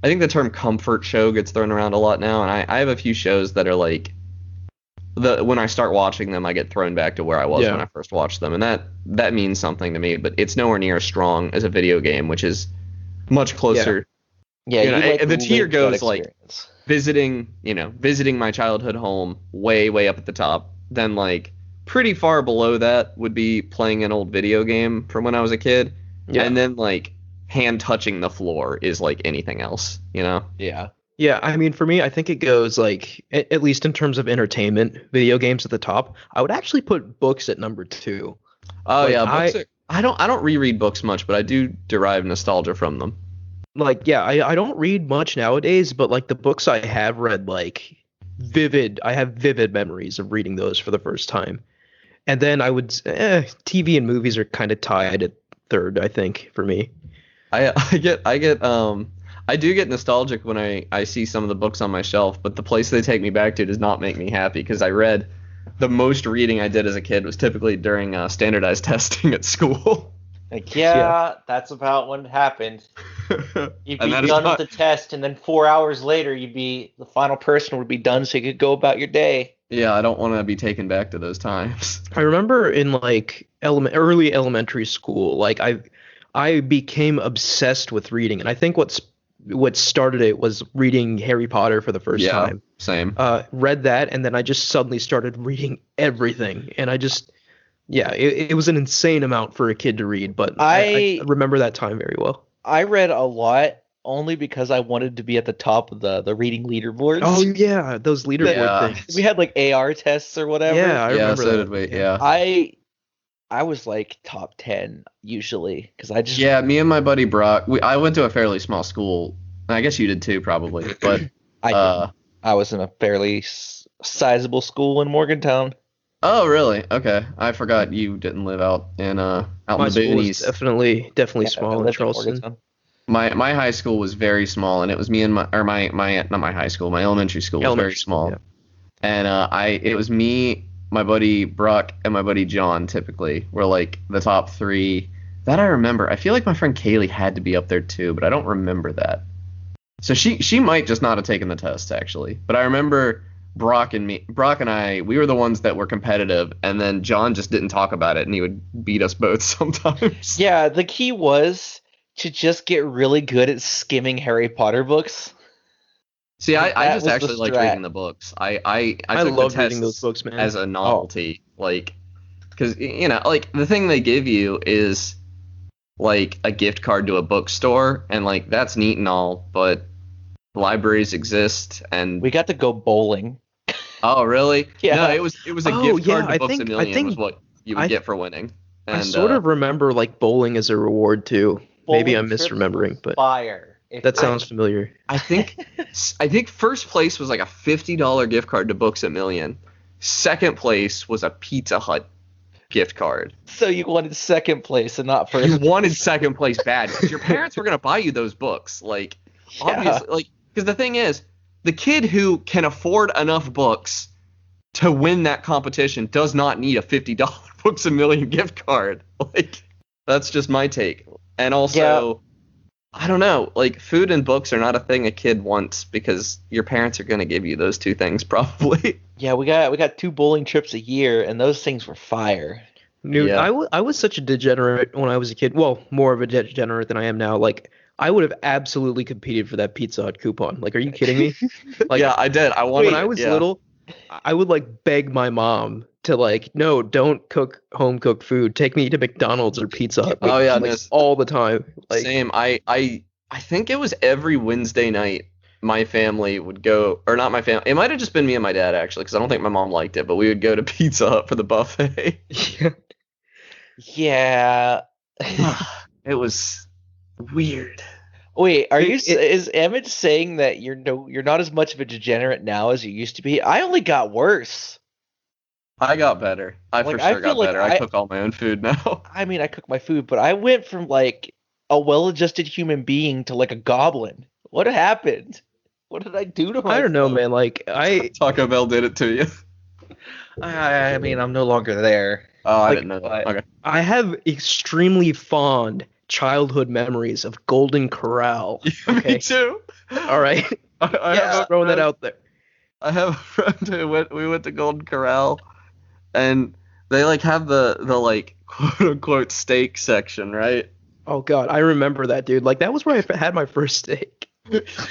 think the term comfort show gets thrown around a lot now, and I have a few shows that are like when I start watching them, I get thrown back to where I was Yeah. when I first watched them, and that means something to me. But it's nowhere near as strong as a video game, which is much closer. Yeah, You know, like the tier lived that goes, like, experience. Visiting my childhood home way up at the top. Then like pretty far below that would be playing an old video game from when I was a kid. Yeah. And then like hand touching the floor is like anything else, you know? Yeah. Yeah, I mean, for me, I think it goes like, at least in terms of entertainment, video games at the top. I would actually put books at number 2. Oh Like, yeah, I don't reread books much, but I do derive nostalgia from them. Like, yeah, I don't read much nowadays, but like the books I have read, like I have vivid memories of reading those for the first time. And then TV and movies are kind of tied at third, I think, for me. I do get nostalgic when I see some of the books on my shelf, but the place they take me back to does not make me happy because I read the most reading I did as a kid was typically during standardized testing at school. Like, Yeah. that's about when it happened. You'd And be that is done not- with the test, and then 4 hours later, the final person would be done, so you could go about your day. Yeah, I don't want to be taken back to those times. I remember in like early elementary school, like I became obsessed with reading, and I think what started it was reading Harry Potter for the first Yeah, time. same. Read that, and then I just suddenly started reading everything, and it was an insane amount for a kid to read, but I remember that time very well. I read a lot only because I wanted to be at the top of the reading leaderboards. Oh yeah, those leaderboard Yeah. things. We had like AR tests or whatever. Yeah, I Yeah, remember so that. did we. Yeah. I was like top 10 usually because I just Yeah, me and my buddy Brock. I went to a fairly small school. I guess you did too, probably. But I was in a fairly sizable school in Morgantown. oh, really? Okay, I forgot you didn't live out in My the school was boonies. definitely Yeah, I small in lived in Charleston. Morgantown. My high school was very small, and it was me and my not my high school, my elementary school was very small, yeah. and it was me, my buddy Brock, and my buddy John. Typically, were like the top three that I remember. I feel like my friend Kaylee had to be up there too, but I don't remember that. So she might just not have taken the test actually, but I remember Brock and I, we were the ones that were competitive, and then John just didn't talk about it, and he would beat us both sometimes. Yeah, the key was to just get really good at skimming Harry Potter books. See, I That just was the actually liked strat. reading the books. I took love the reading those tests books, man. as a novelty, like, because like the thing they give you is like a gift card to a bookstore, and like that's neat and all, but libraries exist, and We got to go bowling. oh really? Yeah. No, it was a Oh, gift card yeah, to I Books think- a I Million think- was what you would I- get for winning. And, I sort of remember like bowling as a reward too. Maybe I'm Bowling trips misremembering, were but fire. that sounds familiar. I think first place was like a $50 gift card to Books a Million. Second place was a Pizza Hut gift card. So you wanted second place and not first. You wanted second place bad because your parents were gonna buy you those books. Like obviously, like because the thing is, the kid who can afford enough books to win that competition does not need a $50 Books a Million gift card. Like that's just my take. And also, I don't know, like food and books are not a thing a kid wants because your parents are gonna give you those two things probably. Yeah, we got 2 bowling trips a year, and those things were fire. Dude, Yeah. I was such a degenerate when I was a kid. Well, more of a degenerate than I am now. Like, I would have absolutely competed for that Pizza Hut coupon. Like, are you kidding me? Like, yeah, I did. I wanted when I was little, I would like beg my mom to like, no, don't cook home cooked food. Take me to McDonald's or Pizza Hut. Oh, yeah, like, no, all the time. Like, Same. I think it was every Wednesday night my family would go, or not my family. It might have just been me and my dad actually, because I don't think my mom liked it. But we would go to Pizza Hut for the buffet. yeah. Yeah. It was weird. Wait, It- is Emmett saying that you're not as much of a degenerate now as you used to be? I only got worse. I got better. I Like, for I sure feel got like better. I cook all my own food now. I mean, I cook my food, but I went from like a well-adjusted human being to like a goblin. What happened? What did I do to myself? I don't know, man. Like, Taco Bell did it to you. I mean, I'm no longer there. Oh, I Like, didn't know that. Okay. I have extremely fond childhood memories of Golden Corral. Me Okay. too. All right. I Yeah, have a throwing that friend- out there. I have a friend who we went to Golden Corral, and they like have the like quote unquote steak section, right? Oh God, I remember that, dude. Like, that was where I had my first steak.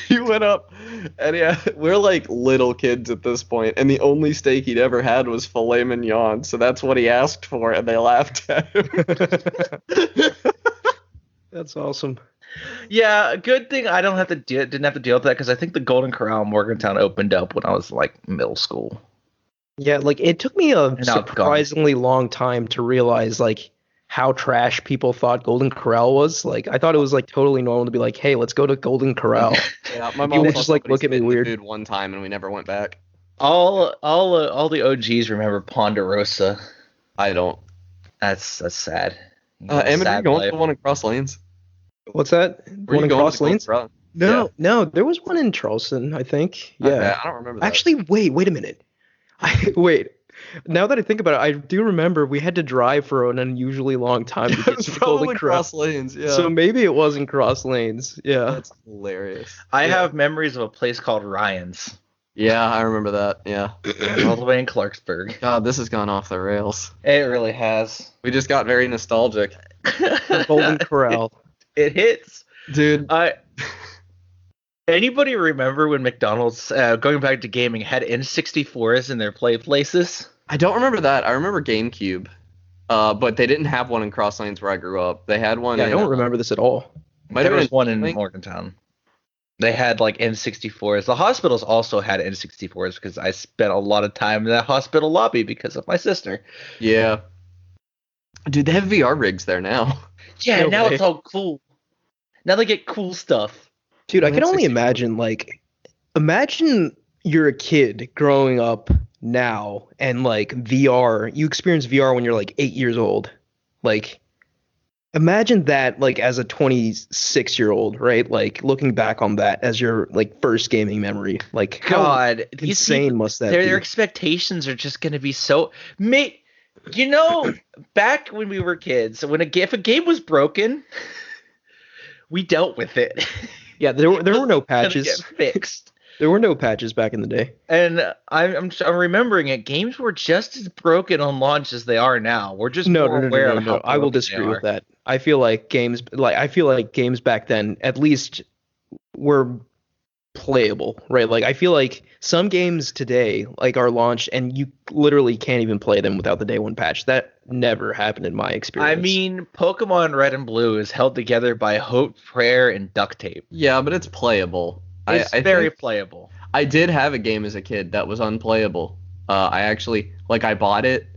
He went up, and we're like little kids at this point, and the only steak he'd ever had was filet mignon, so that's what he asked for, and they laughed at him. That's awesome. Yeah, good thing I didn't have to deal with that because I think the Golden Corral in Morgantown opened up when I was like middle school. Yeah, like it took me a now it's gone. surprisingly long time to realize like how trash people thought Golden Corral was. Like, I thought it was like totally normal to be like, hey, let's go to Golden Corral. Yeah, my You mom would saw just, like, somebody look at me spit in the weird. food one time, and we never went back. All the OGs remember Ponderosa. I don't. That's sad. You know, Emmett, are you sad going to life. the one in Cross Lanes? What's that? Were One you in going Cross to the Golden Lanes? Corral? No, there was one in Charleston, I think. Yeah. Okay, I don't remember that. Actually, wait a minute. Wait. Now that I think about it, I do remember we had to drive for an unusually long time to it get was to the Golden probably Corral. Cross Lanes. Yeah, So maybe it was in Cross Lanes. Yeah. that's hilarious. I Yeah. have memories of a place called Ryan's, Yeah, I remember that. Yeah. all the way in Clarksburg. God, this has gone off the rails. It really has. We just got very nostalgic. Golden Corral. It hits. Dude, Anybody remember when McDonald's, going back to gaming, had N64s in their play places? I don't remember that. I remember GameCube, but they didn't have one in Cross Lanes where I grew up. They had one. Yeah, I in, don't remember this at all. Might There have was been one in Link. Morgantown. They had like N64s. The hospitals also had N64s because I spent a lot of time in that hospital lobby because of my sister. Yeah. Dude, they have VR rigs there now. Yeah, No now way. it's all cool. Now they get cool stuff. Dude, I can only N64. imagine you're a kid growing up now and like VR, you experience VR when you're like 8 years old. Like, imagine that like as a 26-year-old, right? Like looking back on that as your like first gaming memory. Like how God, these insane people, must that their be? expectations are just going to be so. Back when we were kids, if a game was broken, we dealt with it. Yeah, there were no It wasn't gonna patches. get fixed. There were no patches back in the day. And I'm remembering it. Games were just as broken on launch as they are now. We're just No, more no, no, aware no, of no. how I will broken they disagree are. with that. I feel like games back then at least were playable, right? Like I feel like some games today like are launched and you literally can't even play them without the day one patch. That never happened in my experience. I mean, Pokemon Red and Blue is held together by hope, prayer, and duct tape. Yeah, but it's playable. It's I very think playable. I did have a game as a kid that was unplayable. I actually I bought it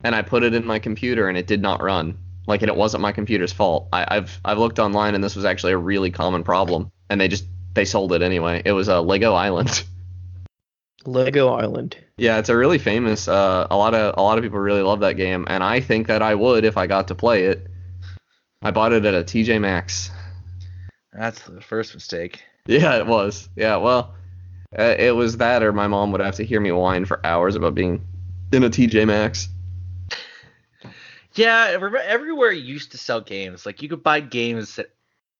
and I put it in my computer and it did not run. Like, and it wasn't my computer's fault. I've looked online and this was actually a really common problem, and they sold it anyway. It was a Lego Island. Lego Island. Yeah, it's a really famous. A lot of people really love that game, and I think that I would if I got to play it. I bought it at a TJ Maxx. That's the first mistake. Yeah, it was. Yeah, well, it was that, or my mom would have to hear me whine for hours about being in a TJ Maxx. Yeah, everywhere used to sell games. Like you could buy games at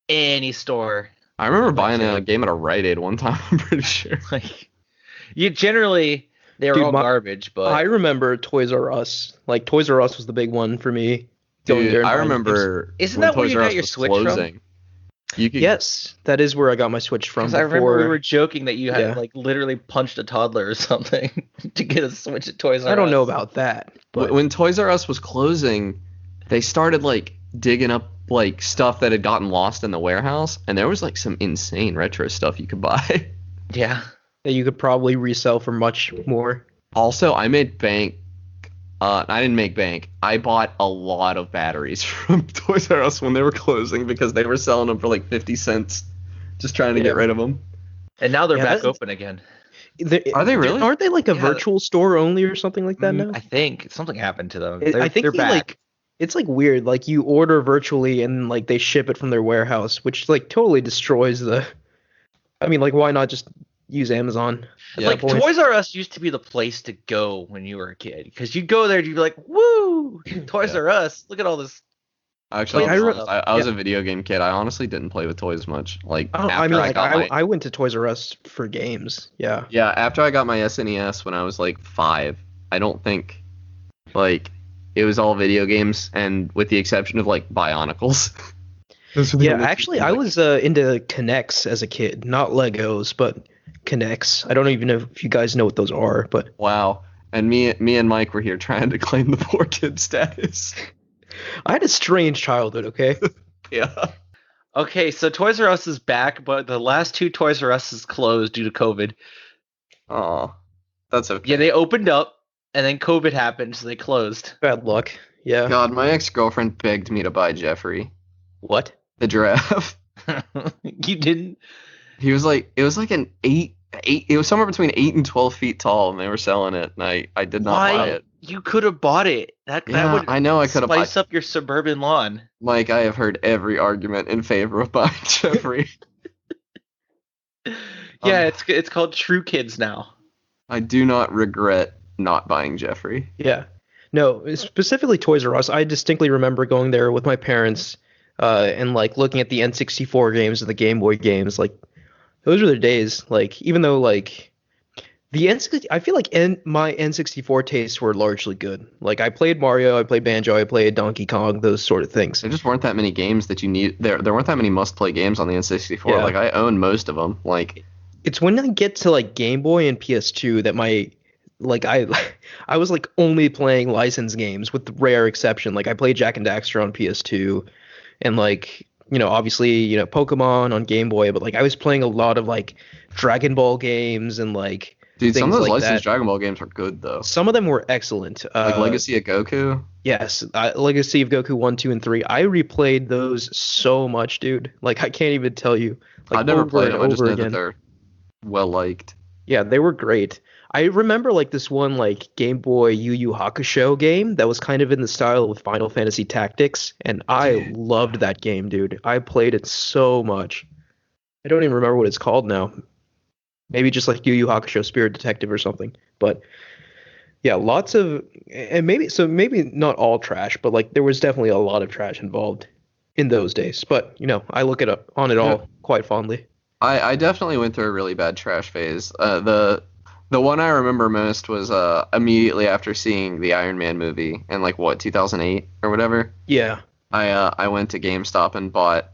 any store. I remember buying a game at a Rite Aid one time. I'm pretty sure. Like they were Dude, all garbage, but I remember Toys R Us. Like Toys R Us was the big one for me. Going there Dude, and I buying games. remember. Isn't when that where Toys you R got Us your was Switch from? closing. You could. Yes, that is where I got my Switch from. because I remember we before- were joking that you had Yeah. like literally punched a toddler or something to get a Switch at Toys R Us. I don't know about that, but When Toys R Us was closing, they started like digging up like stuff that had gotten lost in the warehouse, and there was like some insane retro stuff you could buy. Yeah. that you could probably resell for much more. Also, I made bank. I didn't make bank. I bought a lot of batteries from Toys R Us when they were closing because they were selling them for like 50 cents, just trying to Yeah. get rid of them. And now they're Yeah, back that's- open again. Are they really? Aren't they like a Yeah. virtual store only or something like that now? I think something happened to them. I think they're you, back. like it's like weird. Like you order virtually and like they ship it from their warehouse, which like totally destroys the. I mean, like why not just use Amazon? Yeah. Like point. Toys R Us used to be the place to go when you were a kid because you'd go there and you'd be like, "Woo, Toys Yeah. R Us! Look at all this." Actually, Like, I was a video game kid. I honestly didn't play with toys much. Like I after mean, I like got my I went to Toys R Us for games. Yeah. yeah, after I got my SNES when I was like 5, I don't think like it was all video games, and with the exception of like Bionicles. Those were the Yeah, only two actually, things I was into Connects as a kid, not Legos, but Connects. I don't even know if you guys know what those are, but Wow. And me and Mike were here trying to claim the poor kid status. I had a strange childhood. Okay. Yeah. Okay, so Toys R Us is back, but the last two Toys R Us is closed due to COVID. Oh, that's okay. Yeah, they opened up and then COVID happened, so they closed. Bad luck. Yeah. God, my ex-girlfriend begged me to buy Jeffrey, What? the giraffe. You didn't. He was like, it was like an 8, it was somewhere between 8 and 12 feet tall, and they were selling it, and I did not buy Why? it. You could have bought it. That Yeah, would I know I could have bought. spice up your suburban lawn. Mike, I have heard every argument in favor of buying Jeffrey. Yeah, it's called True Kids now. I do not regret not buying Jeffrey. Yeah. No, specifically Toys R Us. I distinctly remember going there with my parents and like looking at the N64 games and the Game Boy games. Like those were the days. Like even though like The N60, I feel like my N64 tastes were largely good. Like I played Mario, I played Banjo, I played Donkey Kong, those sort of things. There just weren't that many games that you need. There weren't that many must-play games on the N64. Yeah. Like I own most of them. Like It's when I get to like Game Boy and PS2 that my like I I was like only playing licensed games with the rare exception. Like I played Jack and Daxter on PS2 and like obviously Pokemon on Game Boy, but like I was playing a lot of like Dragon Ball games and like dude, some things of those like licensed that. Dragon Ball games are good though. Some of them were excellent. Like Legacy of Goku. Yes, Legacy of Goku 1, 2, and 3. I replayed those so much, dude. Like I can't even tell you. Like I've never over played and them. I just over know that again. they're well liked. Yeah, they were great. I remember like this one like Game Boy Yu Yu Hakusho game that was kind of in the style of Final Fantasy Tactics, and I loved that game, dude. I played it so much. I don't even remember what it's called now. Maybe just like Yu Yu Hakusho Spirit Detective or something. But yeah, lots of and maybe not all trash, but like there was definitely a lot of trash involved in those days. But I look on it all quite fondly. I definitely went through a really bad trash phase. The one I remember most was immediately after seeing the Iron Man movie in like what 2008 or whatever. Yeah. I went to GameStop and bought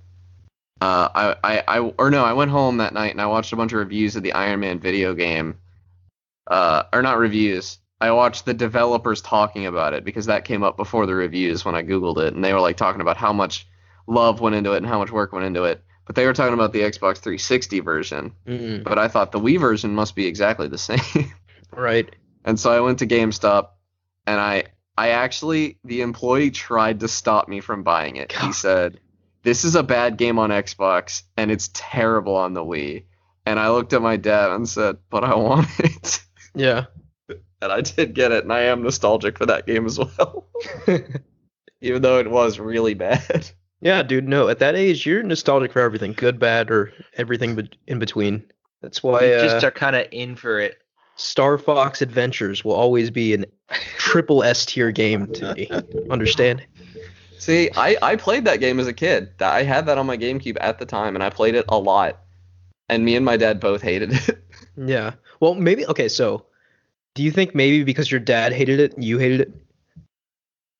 I went home that night and I watched a bunch of reviews of the Iron Man video game. Or not reviews. I watched the developers talking about it because that came up before the reviews when I Googled it, and they were like talking about how much love went into it and how much work went into it. But they were talking about the Xbox 360 version. Mm-hmm. But I thought the Wii version must be exactly the same. Right. And so I went to GameStop, and I actually, the employee tried to stop me from buying it. He said, "This is a bad game on Xbox, and it's terrible on the Wii." And I looked at my dad and said, "But I want it." Yeah. And I did get it, and I am nostalgic for that game as well. Even though it was really bad. Yeah, dude, no, at that age, you're nostalgic for everything, good, bad, or everything in between. That's why You just are kind of in for it. Star Fox Adventures will always be an triple S tier game to me. Understand? See, I played that game as a kid. I had that on my GameCube at the time, and I played it a lot. And me and my dad both hated it. Yeah. Well, maybe, okay, so do you think maybe because your dad hated it, you hated it?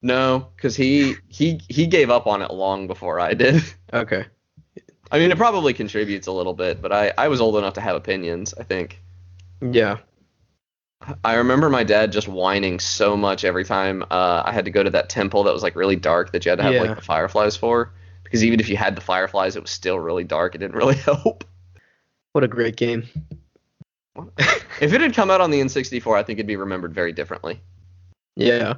No, because he gave up on it long before I did. Okay. I mean, it probably contributes a little bit, but I was old enough to have opinions, I think. Yeah. I remember my dad just whining so much every time I had to go to that temple that was like really dark that you had to have Yeah. like the fireflies for. Because even if you had the fireflies, it was still really dark. It didn't really help. What a great game. If it had come out on the N64, I think it'd be remembered very differently. Yeah.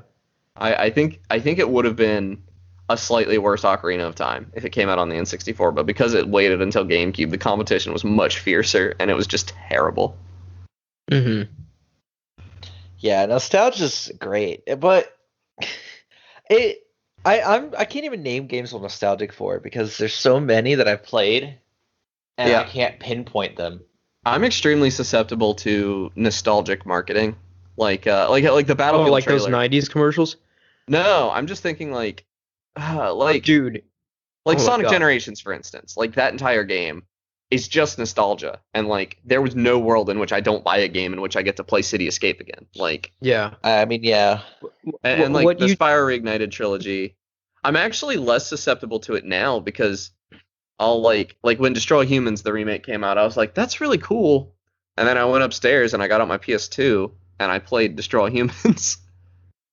I think it would have been a slightly worse Ocarina of Time if it came out on the N64, but because it waited until GameCube, the competition was much fiercer, and it was just terrible. Mm-hmm. Yeah, nostalgia's great, but I can't even name games I'm nostalgic for because there's so many that I've played, and Yeah. I can't pinpoint them. I'm extremely susceptible to nostalgic marketing, like the Battlefield like trailer. those 90s commercials? No, I'm just thinking like Dude. like oh my Sonic God. Generations, for instance. Like that entire game is just nostalgia, and like there was no world in which I don't buy a game in which I get to play City Escape again. Like Yeah. I mean, yeah, and like what the you- Spyro Reignited trilogy, I'm actually less susceptible to it now because I'll like when Destroy Humans the remake came out, I was like, that's really cool. And then I went upstairs and I got out my PS2 and I played Destroy Humans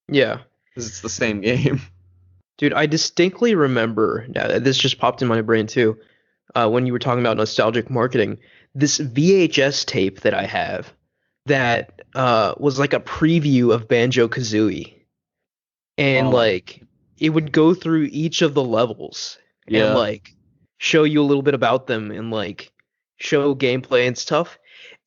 Yeah. because it's the same game. Dude, I distinctly remember, now this just popped in my brain too, when you were talking about nostalgic marketing, this VHS tape that I have that was like a preview of Banjo-Kazooie. And Oh. like it would go through each of the levels and like show you a little bit about them and like show gameplay and stuff.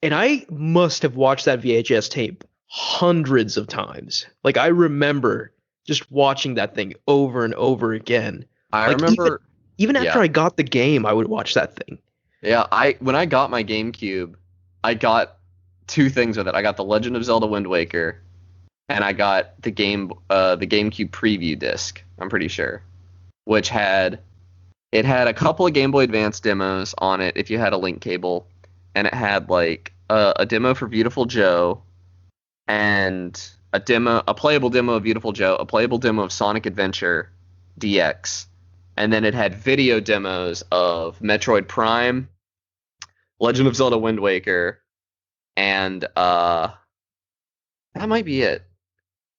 And I must have watched that VHS tape hundreds of times. Like I remember just watching that thing over and over again. I like, remember Even after Yeah. I got the game, I would watch that thing. when I got my GameCube, I got two things with it. I got The Legend of Zelda Wind Waker, and I got the GameCube preview disc, I'm pretty sure, which had a couple of Game Boy Advance demos on it if you had a link cable, and it had like a demo for Beautiful Joe, and a playable demo of Beautiful Joe, a playable demo of Sonic Adventure DX, and then it had video demos of Metroid Prime, Legend of Zelda Wind Waker, and that might be it.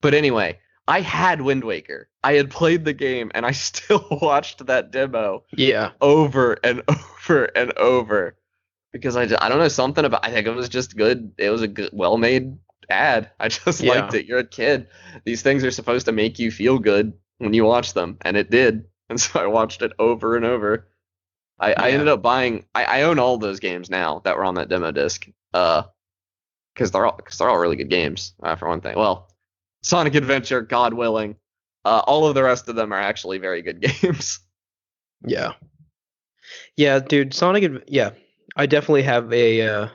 But anyway, I had Wind Waker. I had played the game, and I still watched that demo Yeah. over and over and over because I don't know, something about, I think it was just good. It was a good, well-made ad. I just Yeah. liked it. You're a kid. These things are supposed to make you feel good when you watch them, and it did. And so I watched it over and over. I Yeah. ended up buying. I own all those games now that were on that demo disc. Because they're all really good games. For one thing, well, Sonic Adventure, God willing, all of the rest of them are actually very good games. Yeah. Yeah, dude, yeah. I definitely have a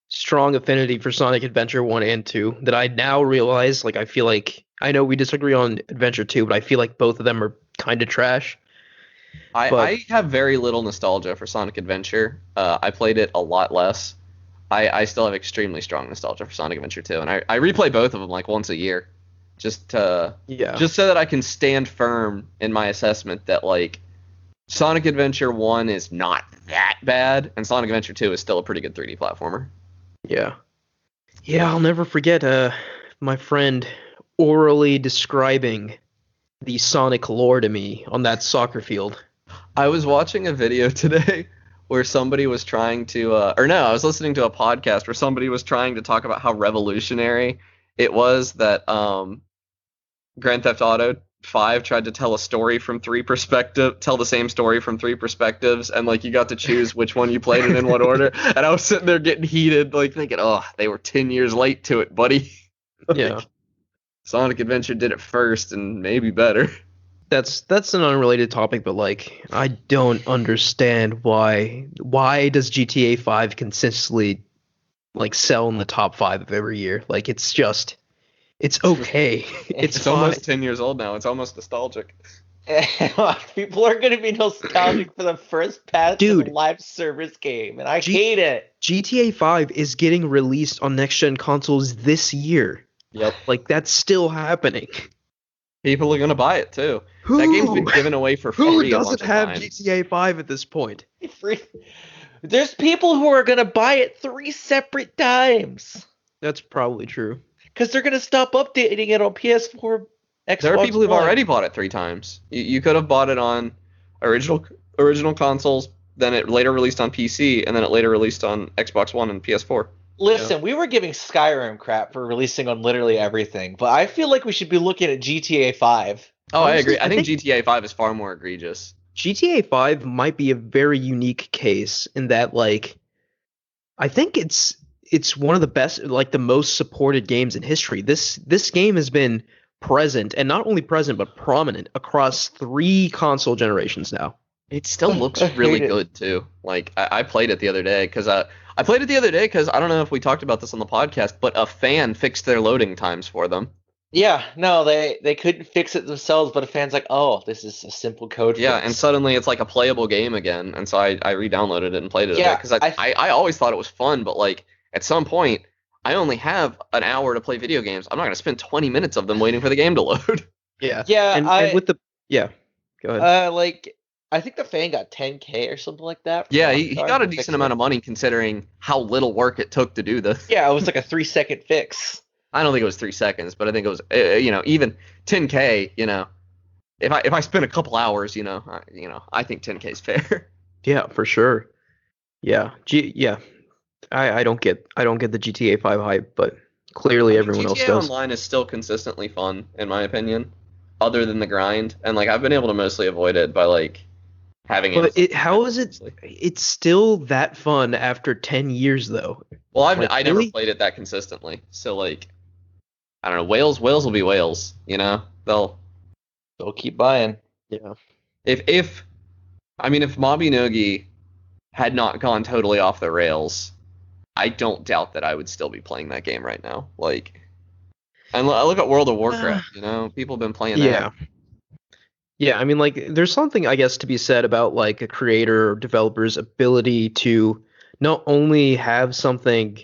strong affinity for Sonic Adventure 1 and 2 that I now realize, like, I feel like I know we disagree on Adventure 2, but I feel like both of them are kind of trash. But- I have very little nostalgia for Sonic Adventure. I played it a lot less. I still have extremely strong nostalgia for Sonic Adventure 2, and I replay both of them like once a year, just so that I can stand firm in my assessment that like Sonic Adventure 1 is not that bad, and Sonic Adventure 2 is still a pretty good 3D platformer. Yeah. Yeah, I'll never forget my friend orally describing the Sonic lore to me on that soccer field. I was watching a video today where somebody was trying to, I was listening to a podcast where somebody was trying to talk about how revolutionary it was that Grand Theft Auto 5 tried to tell the same story from three perspectives, and like you got to choose which one you played and in what order. And I was sitting there getting heated, like thinking, oh, they were 10 years late to it, buddy. Yeah. Sonic Adventure did it first and maybe better. That's an unrelated topic, but like I don't understand why does GTA 5 consistently like sell in the top 5 of every year? Like it's okay. It's fine. Almost 10 years old now. It's almost nostalgic. People are going to be nostalgic for the first patch of Dude. the live service game, and I hate it. GTA 5 is getting released on next gen consoles this year. Yep. Like that's still happening. People are gonna buy it too. That game's been given away for free. Who a doesn't bunch of have times. GTA 5 at this point? There's people who are going to buy it 3 separate times That's probably true. because they're going to stop updating it on PS4, Xbox There are people who've One. already bought it 3 times. You could have bought it on original consoles, then it later released on PC, and then it later released on Xbox One and PS4. Listen, we were giving Skyrim crap for releasing on literally everything, but I feel like we should be looking at GTA 5. Oh, I Honestly, agree. I think GTA 5 is far more egregious. GTA 5 might be a very unique case in that like I think it's one of the best, like the most supported games in history. This game has been present, and not only present but prominent across 3 console generations now. It still looks I hate really it. good too. Like I played it the other day because I played it the other day because I don't know if we talked about this on the podcast, but a fan fixed their loading times for them. Yeah, no, they couldn't fix it themselves, but a fan's like, oh, this is a simple code Yeah, fix. and suddenly it's like a playable game again, and so I re-downloaded it and played it Yeah, because I always thought it was fun, but like at some point I only have an hour to play video games. I'm not gonna spend 20 minutes of them waiting for the game to load. Yeah. Yeah, And with the go ahead. like I think the fan got 10K or something like that. Yeah, he got a decent amount of money considering how little work it took to do this. Yeah, it was like a 3-second fix. I don't think it was 3 seconds, but I think it was even 10K. If I spend a couple hours, I think 10K is fair. Yeah, for sure. Yeah. I don't get the GTA 5 hype, but clearly everyone else GTA does. Online is still consistently fun, in my opinion, other than the grind, and like I've been able to mostly avoid it by like having it. But how is it? It's still that fun after 10 years, though. Well, like, I never really? played it that consistently, so like I don't know. Whales will be whales. They'll keep buying. Yeah. if Mabinogi had not gone totally off the rails, I don't doubt that I would still be playing that game right now. Like, and I look at World of Warcraft. People have been playing Yeah. that. Yeah, I mean, like, there's something, I guess, to be said about, like, a creator or developer's ability to not only have something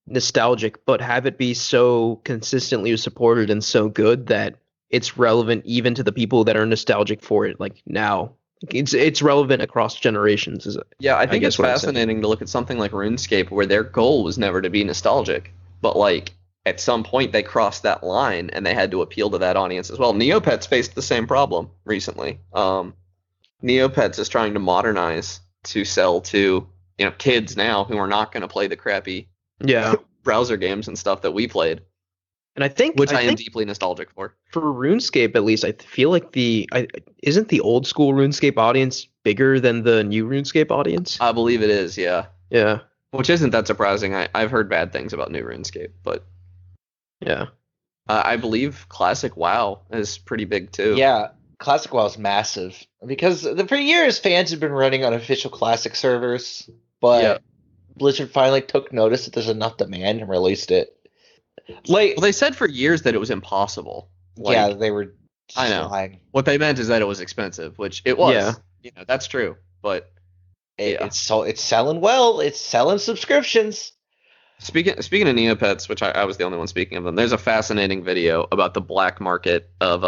nostalgic, but have it be so consistently supported and so good that it's relevant even to the people that are nostalgic for it, like now. It's relevant across generations. Yeah, I think guess it's what I'm saying. fascinating to look at something like RuneScape where their goal was never to be nostalgic, but like at some point they crossed that line and they had to appeal to that audience as well. Neopets faced the same problem recently. Neopets is trying to modernize to sell to kids now who are not going to play the crappy Yeah, browser games and stuff that we played, and I think which I am think deeply nostalgic for. for RuneScape at least, I feel like isn't the old school RuneScape audience bigger than the new RuneScape audience? I believe it is, yeah. Yeah, Which isn't that surprising. I've heard bad things about new RuneScape, but yeah. I believe Classic WoW is pretty big too. Yeah, Classic WoW is massive because for years fans have been running on official Classic servers, but Yeah. Blizzard finally took notice that there's enough demand and released it. Like, Well, they said for years that it was impossible. yeah, they were. I know. lying. What they meant is that it was expensive, which it was. Yeah. That's true. But Yeah. It's selling well. It's selling subscriptions. speaking of Neopets, which I was the only one speaking of them, there's a fascinating video about the black market of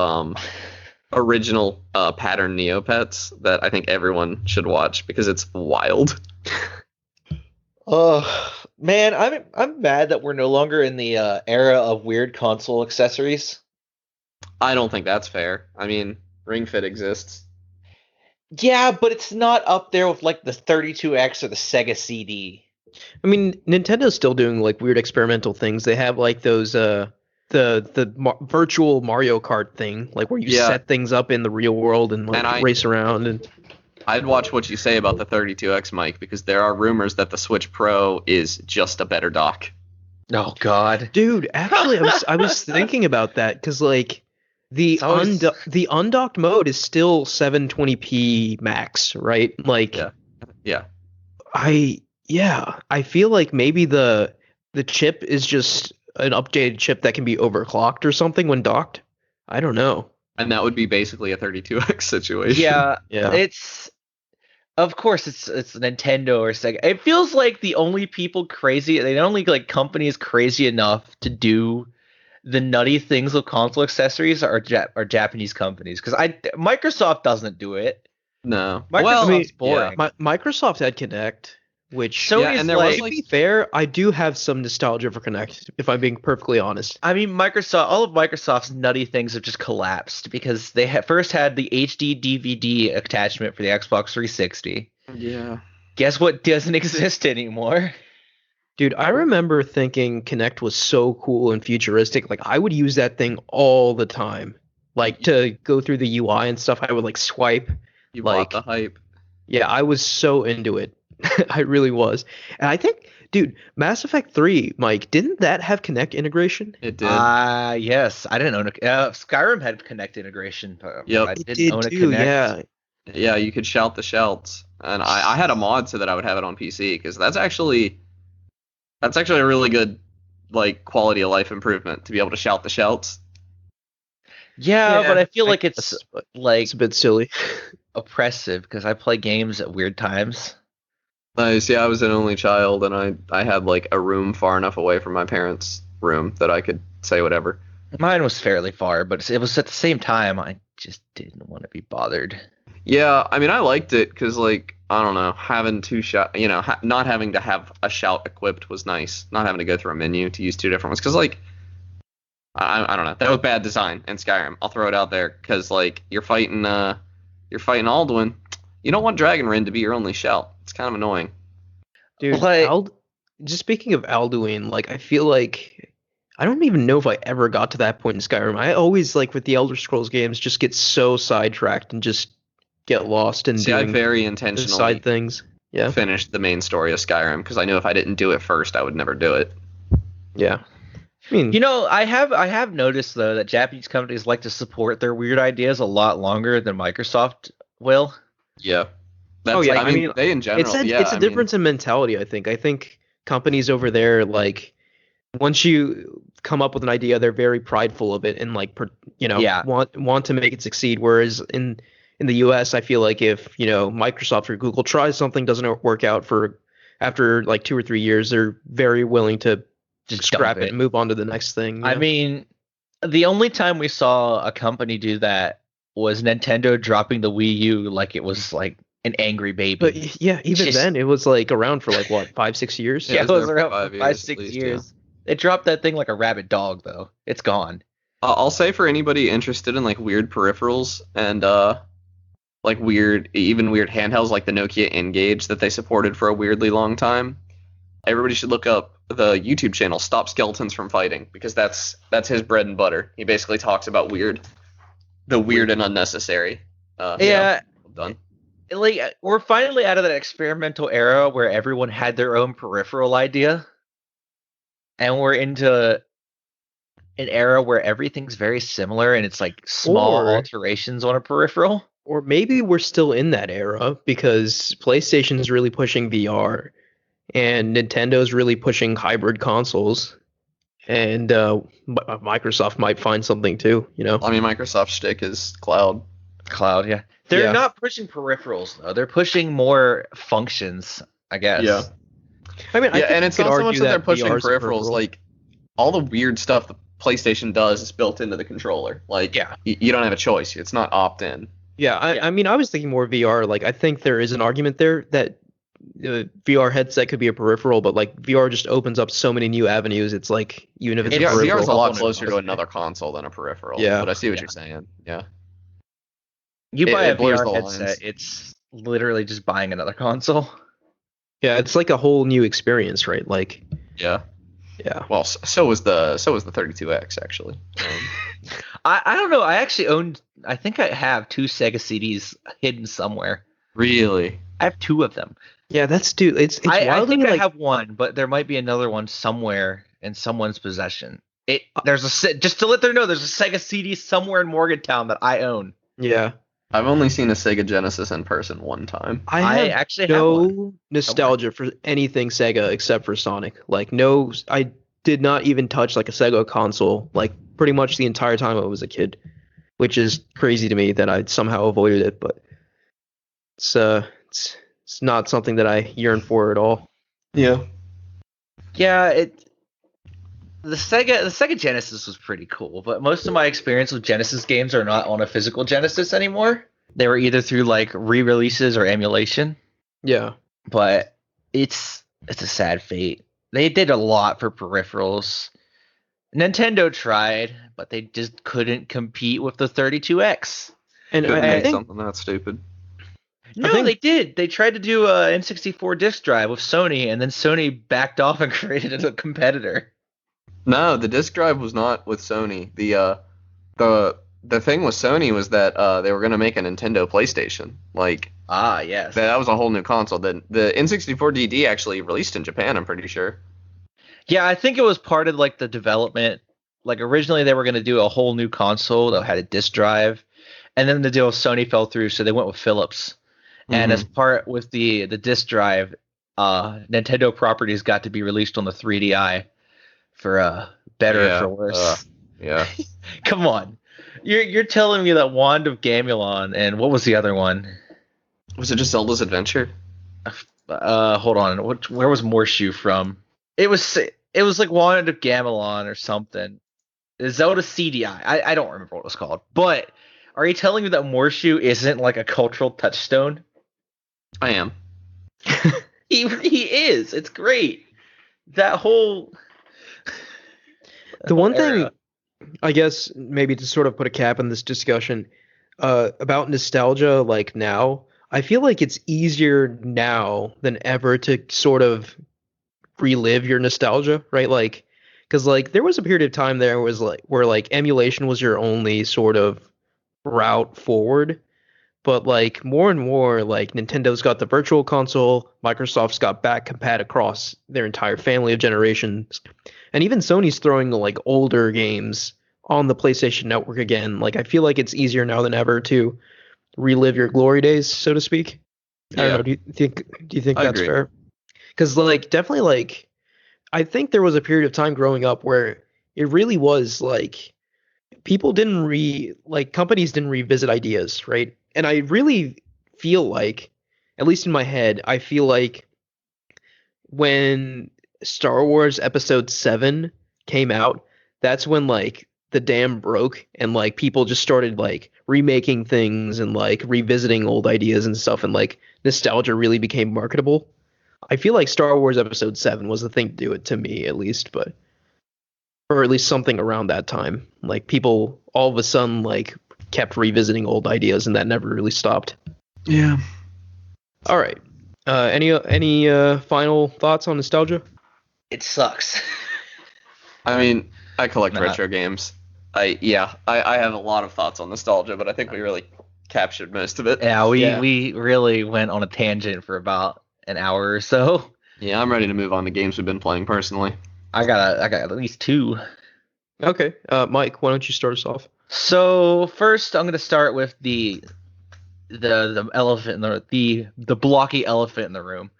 original pattern Neopets that I think everyone should watch because it's wild. Oh man, I'm mad that we're no longer in the era of weird console accessories. I don't think that's fair. I mean, Ring Fit exists. Yeah, but it's not up there with like the 32X or the Sega CD. I mean, Nintendo's still doing like weird experimental things. They have like those virtual Mario Kart thing, like where you Yeah. set things up in the real world and like And I- race around. And I'd watch what you say about the 32X mic because there are rumors that the Switch Pro is just a better dock. Oh God. dude, actually, I was thinking about that because like the It's always- the undocked mode is still 720p max, right? Like, Yeah. I feel like maybe the chip is just an updated chip that can be overclocked or something when docked. I don't know. And that would be basically a 32X situation. Yeah, Yeah. it's of course it's Nintendo or Sega. It feels like the only people crazy, the only like companies crazy enough to do the nutty things with console accessories are Japanese companies because Microsoft doesn't do it. No. Microsoft's Well, I mean, boring. Microsoft had Kinect, which So Yeah, is and there like, was, to like- be fair, I do have some nostalgia for Kinect, if I'm being perfectly honest. I mean, all of Microsoft's nutty things have just collapsed because they first had the HD DVD attachment for the Xbox 360. Yeah. Guess what doesn't exist anymore? Dude, I remember thinking Kinect was so cool and futuristic. Like, I would use that thing all the time. Like, to go through the UI and stuff, I would, like, swipe. You Like- bought the hype. Yeah, I was so into it. I really was. And I think, dude, Mass Effect 3, Mike, didn't that have Kinect integration? It did. Yes, I didn't own a Skyrim had Kinect integration, but Yep. I It didn't did own a too, Kinect. yeah. Yeah, you could shout the shouts. And I had a mod so that I would have it on PC because that's actually a really good like quality of life improvement to be able to shout the shouts. Yeah, but I feel like it's guess, but like it's a bit silly. oppressive because I play games at weird times. Nice. Yeah, I was an only child and I had like a room far enough away from my parents' room that I could say whatever. Mine was fairly far, but it was at the same time I just didn't want to be bothered. Yeah, I mean I liked it because like I don't know, having two shout, not having to have a shout equipped was nice. Not having to go through a menu to use two different ones because like I don't know, that was bad design in Skyrim. I'll throw it out there because like you're fighting Alduin. You don't want Dragonrend to be your only shout. It's kind of annoying. Dude, Like- just speaking of Alduin, like, I feel like I don't even know if I ever got to that point in Skyrim. I always, like, with the Elder Scrolls games, just get so sidetracked and just get lost in See, I doing very the intentionally side things. Yeah, finished the main story of Skyrim because I knew if I didn't do it first, I would never do it. yeah. I mean, You know, I have noticed though that Japanese companies like to support their weird ideas a lot longer than Microsoft will. Yeah. That's, Oh, yeah, I mean, they in general. it's a yeah, I mean, difference in mentality. I think companies over there, like, once you come up with an idea, they're very prideful of it and like Yeah. want to make it succeed. Whereas in the U.S., I feel like if Microsoft or Google tries something, doesn't work out after like 2 or 3 years, they're very willing to just scrap dump it and move on to the next thing. I yeah. mean, the only time we saw a company do that was Nintendo dropping the Wii U like it was like an angry baby. But yeah, even Just- then, it was like around for like what 5-6 years. Yeah, it it was was there for around 5 for years, 5, at 6 least, years. They dropped that thing like a rabid dog, though. It's gone. I'll say for anybody interested in like weird peripherals and like weird handhelds like the Nokia N-Gage that they supported for a weirdly long time, everybody should look up the YouTube channel Stop Skeletons from Fighting, because that's his bread and butter. He basically talks about the weird and unnecessary. Yeah, Done. like we're finally out of that experimental era where everyone had their own peripheral idea, and we're into an era where everything's very similar and it's like small Or- alterations on a peripheral. Or maybe we're still in that era because PlayStation is really pushing VR, and Nintendo's really pushing hybrid consoles, and Microsoft might find something too. You know. I mean, Microsoft's shtick is cloud. Cloud, yeah. They're Yeah. not pushing peripherals though. They're pushing more functions, I guess. Yeah. I mean, I Yeah, think and you it's could not so much argue that they're pushing VR is a peripherals. peripheral. Like all the weird stuff the PlayStation does is built into the controller. Like, Yeah. you don't have a choice. It's not opt-in. Yeah, Yeah. I mean, I was thinking more VR. Like, I think there is an argument there that the VR headset could be a peripheral, but like VR just opens up so many new avenues. It's like even if it's a VR, peripheral, VR is a lot component closer to was- another console than a peripheral. Yeah. But I see what Yeah. you're saying. Yeah. You It- buy a it blurs VR the headset, lines. it's literally just buying another console. yeah, it's like a whole new experience, right? Like, Yeah. yeah, Well, so was the 32X actually. I don't know. I actually I think I have 2 Sega CDs hidden somewhere. Really? I have 2 of them. yeah, that's dude. It's I wild to think me, I like, have one, but there might be another one somewhere in someone's possession. Just to let them know, there's a Sega CD somewhere in Morgantown that I own. yeah. I've only seen a Sega Genesis in person one time. I I have actually have one. no nostalgia for anything Sega except for Sonic. Like, no, I did not even touch like a Sega console like pretty much the entire time I was a kid, which is crazy to me that I somehow avoided it. But it's not something that I yearn for at all. Yeah. Yeah, the Sega Genesis was pretty cool, but most of my experience with Genesis games are not on a physical Genesis anymore. They were either through like re-releases or emulation, Yeah, but it's a sad fate. They did a lot for peripherals. Nintendo tried, but they just couldn't compete with the 32X. and Couldn't I make think something that stupid. No, think- they did. They tried to do a N64 disc drive with Sony, and then Sony backed off and created a competitor. No, the disc drive was not with Sony. The thing with Sony was that they were going to make a Nintendo PlayStation. Like Ah, yes. that was a whole new console. The N64 DD actually released in Japan, I'm pretty sure. Yeah, I think it was part of like the development. Like originally they were going to do a whole new console that had a disc drive, and then the deal with Sony fell through, so they went with Philips. And as part with the disc drive, Nintendo properties got to be released on the 3DI for better or Yeah, for worse. Yeah. Come on, you're telling me that Wand of Gamelon and what was the other one? Was it just Zelda's Adventure? Hold on, where was Morshu from? It was like Wand of Gamelon or something. Zelda CDI. I don't remember what it was called. But are you telling me that Morshu isn't like a cultural touchstone? I am. He is. It's great. That whole the one era. thing, I guess, maybe to sort of put a cap on this discussion about nostalgia, like now, I feel like it's easier now than ever to sort of relive your nostalgia, right? Like, because like there was a period of time there was like where like emulation was your only sort of route forward, but like more and more, like Nintendo's got the Virtual Console, Microsoft's got back compat across their entire family of generations, and even Sony's throwing like older games on the PlayStation Network again. Like I feel like it's easier now than ever to relive your glory days, so to speak. I don't know. Do you think I that's agree. fair? Because like definitely like I think there was a period of time growing up where it really was like people didn't companies didn't revisit ideas, right? And I really feel like, at least in my head, I feel like when Star Wars Episode 7 came out, that's when like the dam broke and like people just started like remaking things and like revisiting old ideas and stuff, and like nostalgia really became marketable. I feel like Star Wars Episode 7 was the thing to do it, to me at least, but or at least something around that time. Like people all of a sudden like kept revisiting old ideas, and that never really stopped. Yeah. All right. Any final thoughts on nostalgia? It sucks. I mean, I collect Nah. retro games. I have a lot of thoughts on nostalgia, but I think we really captured most of it. Yeah, we Yeah. we really went on a tangent for about an hour or so. Yeah, I'm ready to move on to games we've been playing personally. I got at least 2. Okay. Mike, why don't you start us off? So first, I'm gonna start with the elephant in the blocky elephant in the room.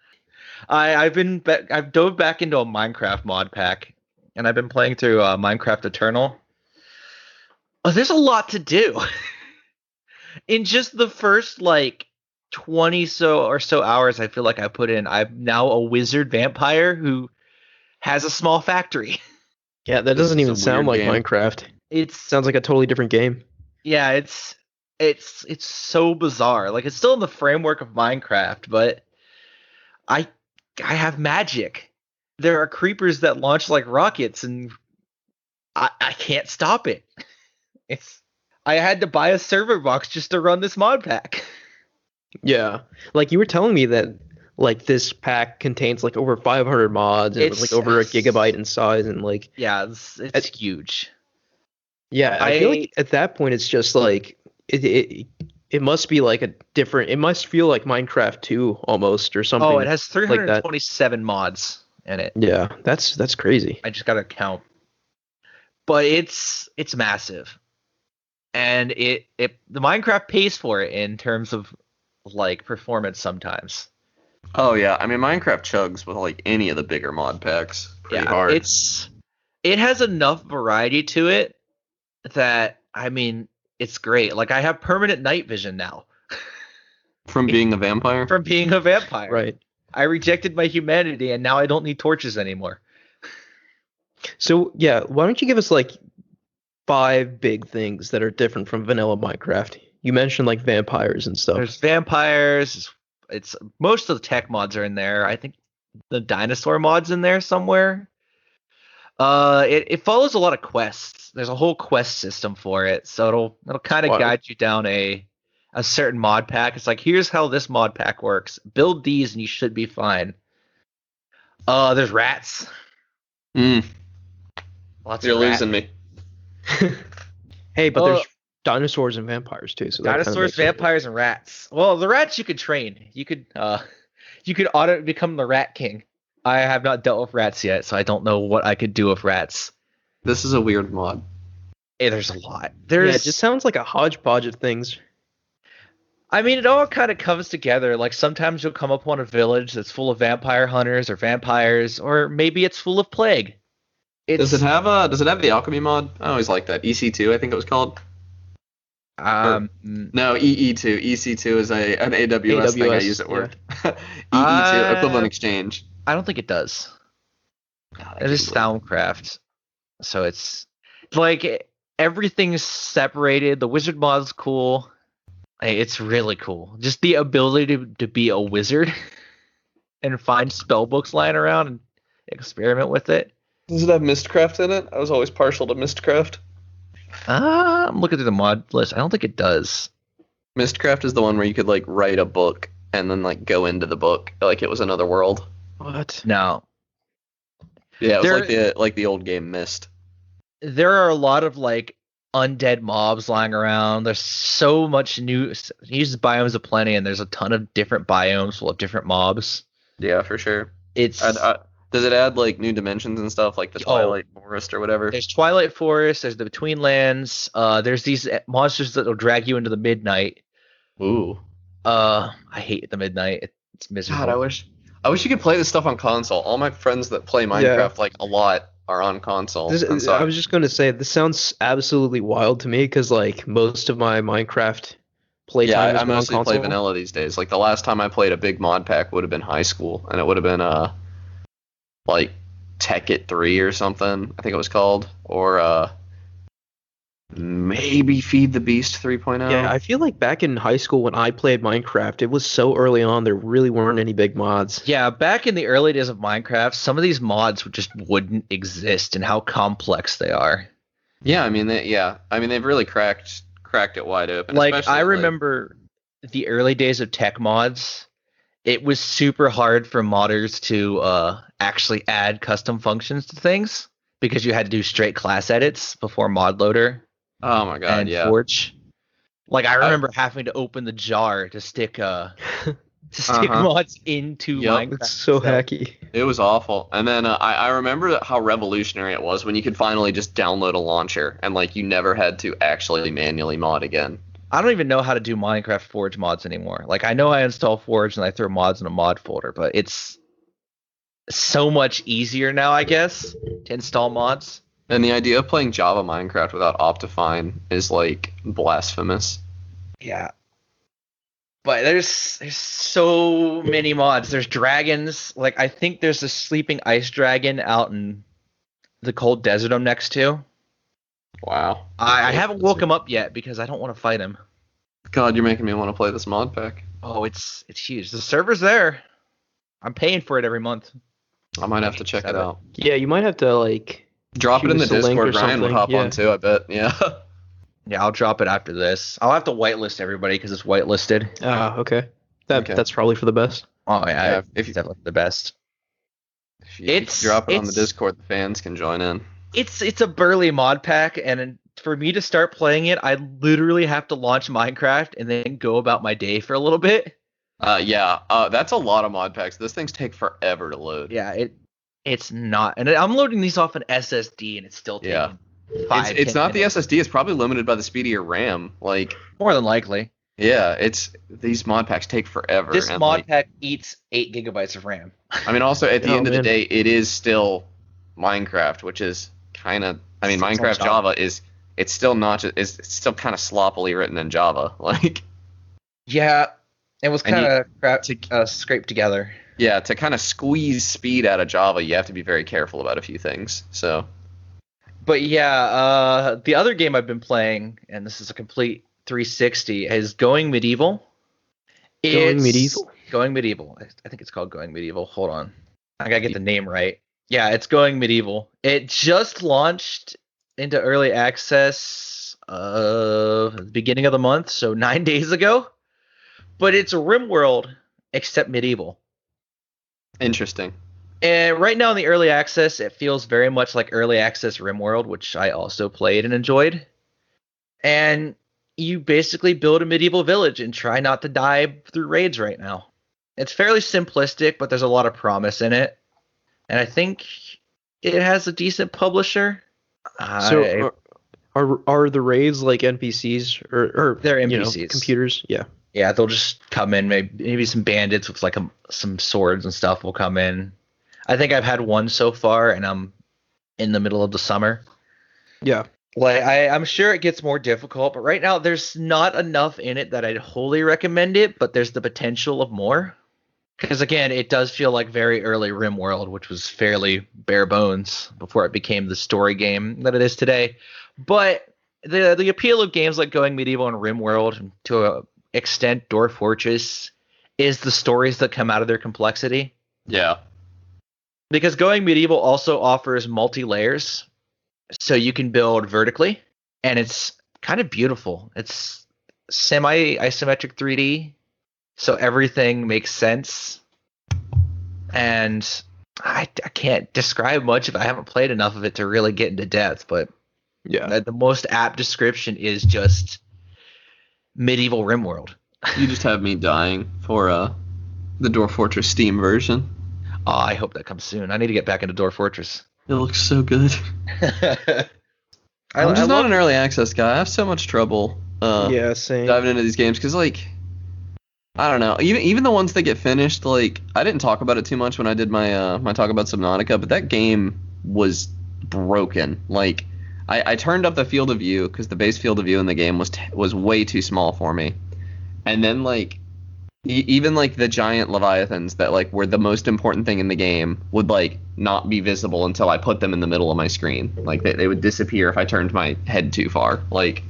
I've dove back into a Minecraft mod pack, and I've been playing through Minecraft Eternal. Oh, there's a lot to do. In just the first like 20 or so hours, I feel like I put in. I'm now a wizard vampire who has a small factory. Yeah, that This doesn't is even a sound like weird game. Minecraft. It's Sounds like a totally different game. yeah, it's so bizarre. Like it's still in the framework of Minecraft, but I have magic. There are creepers that launch like rockets, and I can't stop it. I had to buy a server box just to run this mod pack. Yeah. Like you were telling me that like this pack contains like over 500 mods, and it was like It's- over a gigabyte in size, and like Yeah, it's huge. yeah, I feel I- like at that point it's just like it must be like a different, it must feel like Minecraft 2 almost or something. Oh, it has that. 327 mods in it. Yeah, that's crazy. I just gotta count. But it's massive. And the Minecraft pays for it in terms of like performance sometimes. Oh yeah, I mean Minecraft chugs with like any of the bigger mod packs pretty Yeah, hard. it has enough variety to it that I mean it's great. Like I have permanent night vision now From being a vampire. from being a vampire. Right. I rejected my humanity and now I don't need torches anymore. So yeah, why don't you give us like 5 big things that are different from vanilla Minecraft? You mentioned like vampires and stuff. There's vampires. It's most of the tech mods are in there. I think the dinosaur mod's in there somewhere. It follows a lot of quests. There's a whole quest system for it, so it'll kind of Wow. guide you down a certain mod pack. It's like here's how this mod pack works. Build these and you should be fine. There's rats. Mm, Lots you're of rats. losing me. Hey, but Oh. there's dinosaurs and vampires too. So that kinda Dinosaurs, makes it- vampires, and rats. Well, the rats you could train. You could auto become the rat king. I have not dealt with rats yet, so I don't know what I could do with rats. This is a weird mod. Hey, there's a lot. Yeah, There's it just sounds like a hodgepodge of things. I mean, it all kind of comes together. Like sometimes you'll come upon a village that's full of vampire hunters or vampires, or maybe it's full of plague. Does it have the alchemy mod? I always like that. EC2, I think it was called. No, EE2. EC2 is an AWS thing I AWS, use at work. EE2, Uh, equivalent exchange. I don't think it does. God, It is Soundcraft, so it's like everything's separated. The wizard mod's cool. Hey, it's really cool. Just the ability to be a wizard and find spell books lying around and experiment with it. Does it have Mistcraft in it? I was always partial to Mistcraft. I'm looking through the mod list. I don't think it does. Mistcraft is the one where you could like write a book and then like go into the book like it was another world. What? No. Yeah, it was There- like the old game Myst. There are a lot of like undead mobs lying around. There's so much new. It uses biomes aplenty, and there's a ton of different biomes full of different mobs. Yeah, for sure. It's Does it add like new dimensions and stuff like the Oh. Twilight Forest or whatever? there's Twilight Forest. There's the Betweenlands. There's these monsters that will drag you into the midnight. Ooh. I hate the midnight. It's miserable. God, I wish you could play this stuff on console. All my friends that play Minecraft like a lot are on console. and so I was just going to say, this sounds absolutely wild to me because like most of my Minecraft playtime I is on mostly console. play vanilla these days. Like the last time I played a big mod pack would have been high school, and it would have been like Tekkit 3 or something, I think it was called, or maybe Feed the Beast 3.0. Yeah, I feel like back in high school when I played Minecraft, it was so early on there really weren't any big mods. Yeah, back in the early days of Minecraft, some of these mods just wouldn't exist and how complex they are. Yeah, I mean, they've really cracked it wide open. Like, especially, I remember the early days of tech mods. It was super hard for modders to actually add custom functions to things because you had to do straight class edits before mod loader oh my god, and yeah. Forge. Like, I remember having to open the jar to stick mods into Yep. Minecraft. It's so hacky. It was awful. And then I remember how revolutionary it was when you could finally just download a launcher and like you never had to actually manually mod again. I don't even know how to do Minecraft Forge mods anymore. Like, I know I install Forge and I throw mods in a mod folder, but it's so much easier now, I guess, to install mods. And the idea of playing Java Minecraft without Optifine is like blasphemous. Yeah. But there's so many mods. There's dragons. Like, I think there's a sleeping ice dragon out in the cold desert I'm next to. Wow. I haven't woke him up yet because I don't want to fight him. God, you're making me want to play this mod pack. Oh, it's huge. The server's there. I'm paying for it every month. I might have to check it out. Yeah, you might have to like Drop it in the shoot us a link Discord. or Ryan would something, hop yeah. on too, I bet. Yeah. Yeah, I'll drop it after this. I'll have to whitelist everybody because it's whitelisted. okay. Okay. That's probably for the best. Oh, yeah. Yeah, It's definitely the best. If you It's- drop it on the it's- Discord, the fans can join in. It's a burly mod pack, and for me to start playing it, I literally have to launch Minecraft and then go about my day for a little bit. That's a lot of mod packs. Those things take forever to load. Yeah, it's not, and I'm loading these off an SSD, and it's still taking Yeah. 5, It's 10 not the minutes. SSD. It's probably limited by the speed of your RAM. Like, More than likely. yeah, these mod packs take forever. This and, mod like, pack eats 8 gigabytes of RAM. I mean, also at the Oh, end of the man. day, it is still Minecraft, which is kind of. I mean, It's on Minecraft Java. Java is. It's still not. It's still kind of sloppily written in Java. Like, Yeah, it was And kind you- of scraped together. yeah, to kind of squeeze speed out of Java, you have to be very careful about a few things. So, But yeah, the other game I've been playing, and this is a complete 360, is Going Medieval. Going Medieval? Going Medieval. I think it's called Going Medieval. Hold on. I gotta get the name right. Yeah, it's Going Medieval. It just launched into early access at the beginning of the month, so 9 days ago. But it's RimWorld, except medieval. interesting. And right now in the early access, it feels very much like early access RimWorld, which I also played and enjoyed. And you basically build a medieval village and try not to die through raids right now. It's fairly simplistic, but there's a lot of promise in it. And I think it has a decent publisher. So are the raids like NPCs or They're you know, NPCs. computers? Yeah. Yeah, they'll just come in. Maybe some bandits with like some swords and stuff will come in. I think I've had one so far, and I'm in the middle of the summer. Yeah. Like I'm sure it gets more difficult, but right now there's not enough in it that I'd wholly recommend it. But there's the potential of more, because again, it does feel like very early RimWorld, which was fairly bare bones before it became the story game that it is today. But the appeal of games like Going Medieval and RimWorld, and to a extent Dwarf Fortress, is the stories that come out of their complexity. Yeah. Because Going Medieval also offers multi-layers, so you can build vertically, and it's kind of beautiful. It's semi-isometric 3D, so everything makes sense. And I can't describe much if I haven't played enough of it to really get into depth, but Yeah. the most apt description is just medieval RimWorld. You just have me dying for the Dwarf Fortress Steam version. Oh, I hope that comes soon. I need to get back into Dwarf Fortress. It looks so good. I'm just not an early access guy. I have so much trouble Yeah, same. diving into these games because, like, I don't know. Even the ones that get finished, like, I didn't talk about it too much when I did my my talk about Subnautica, but that game was broken. Like, I turned up the field of view because the base field of view in the game was way too small for me, and then like even like the giant leviathans that like were the most important thing in the game would like not be visible until I put them in the middle of my screen. Like they would disappear if I turned my head too far. Like,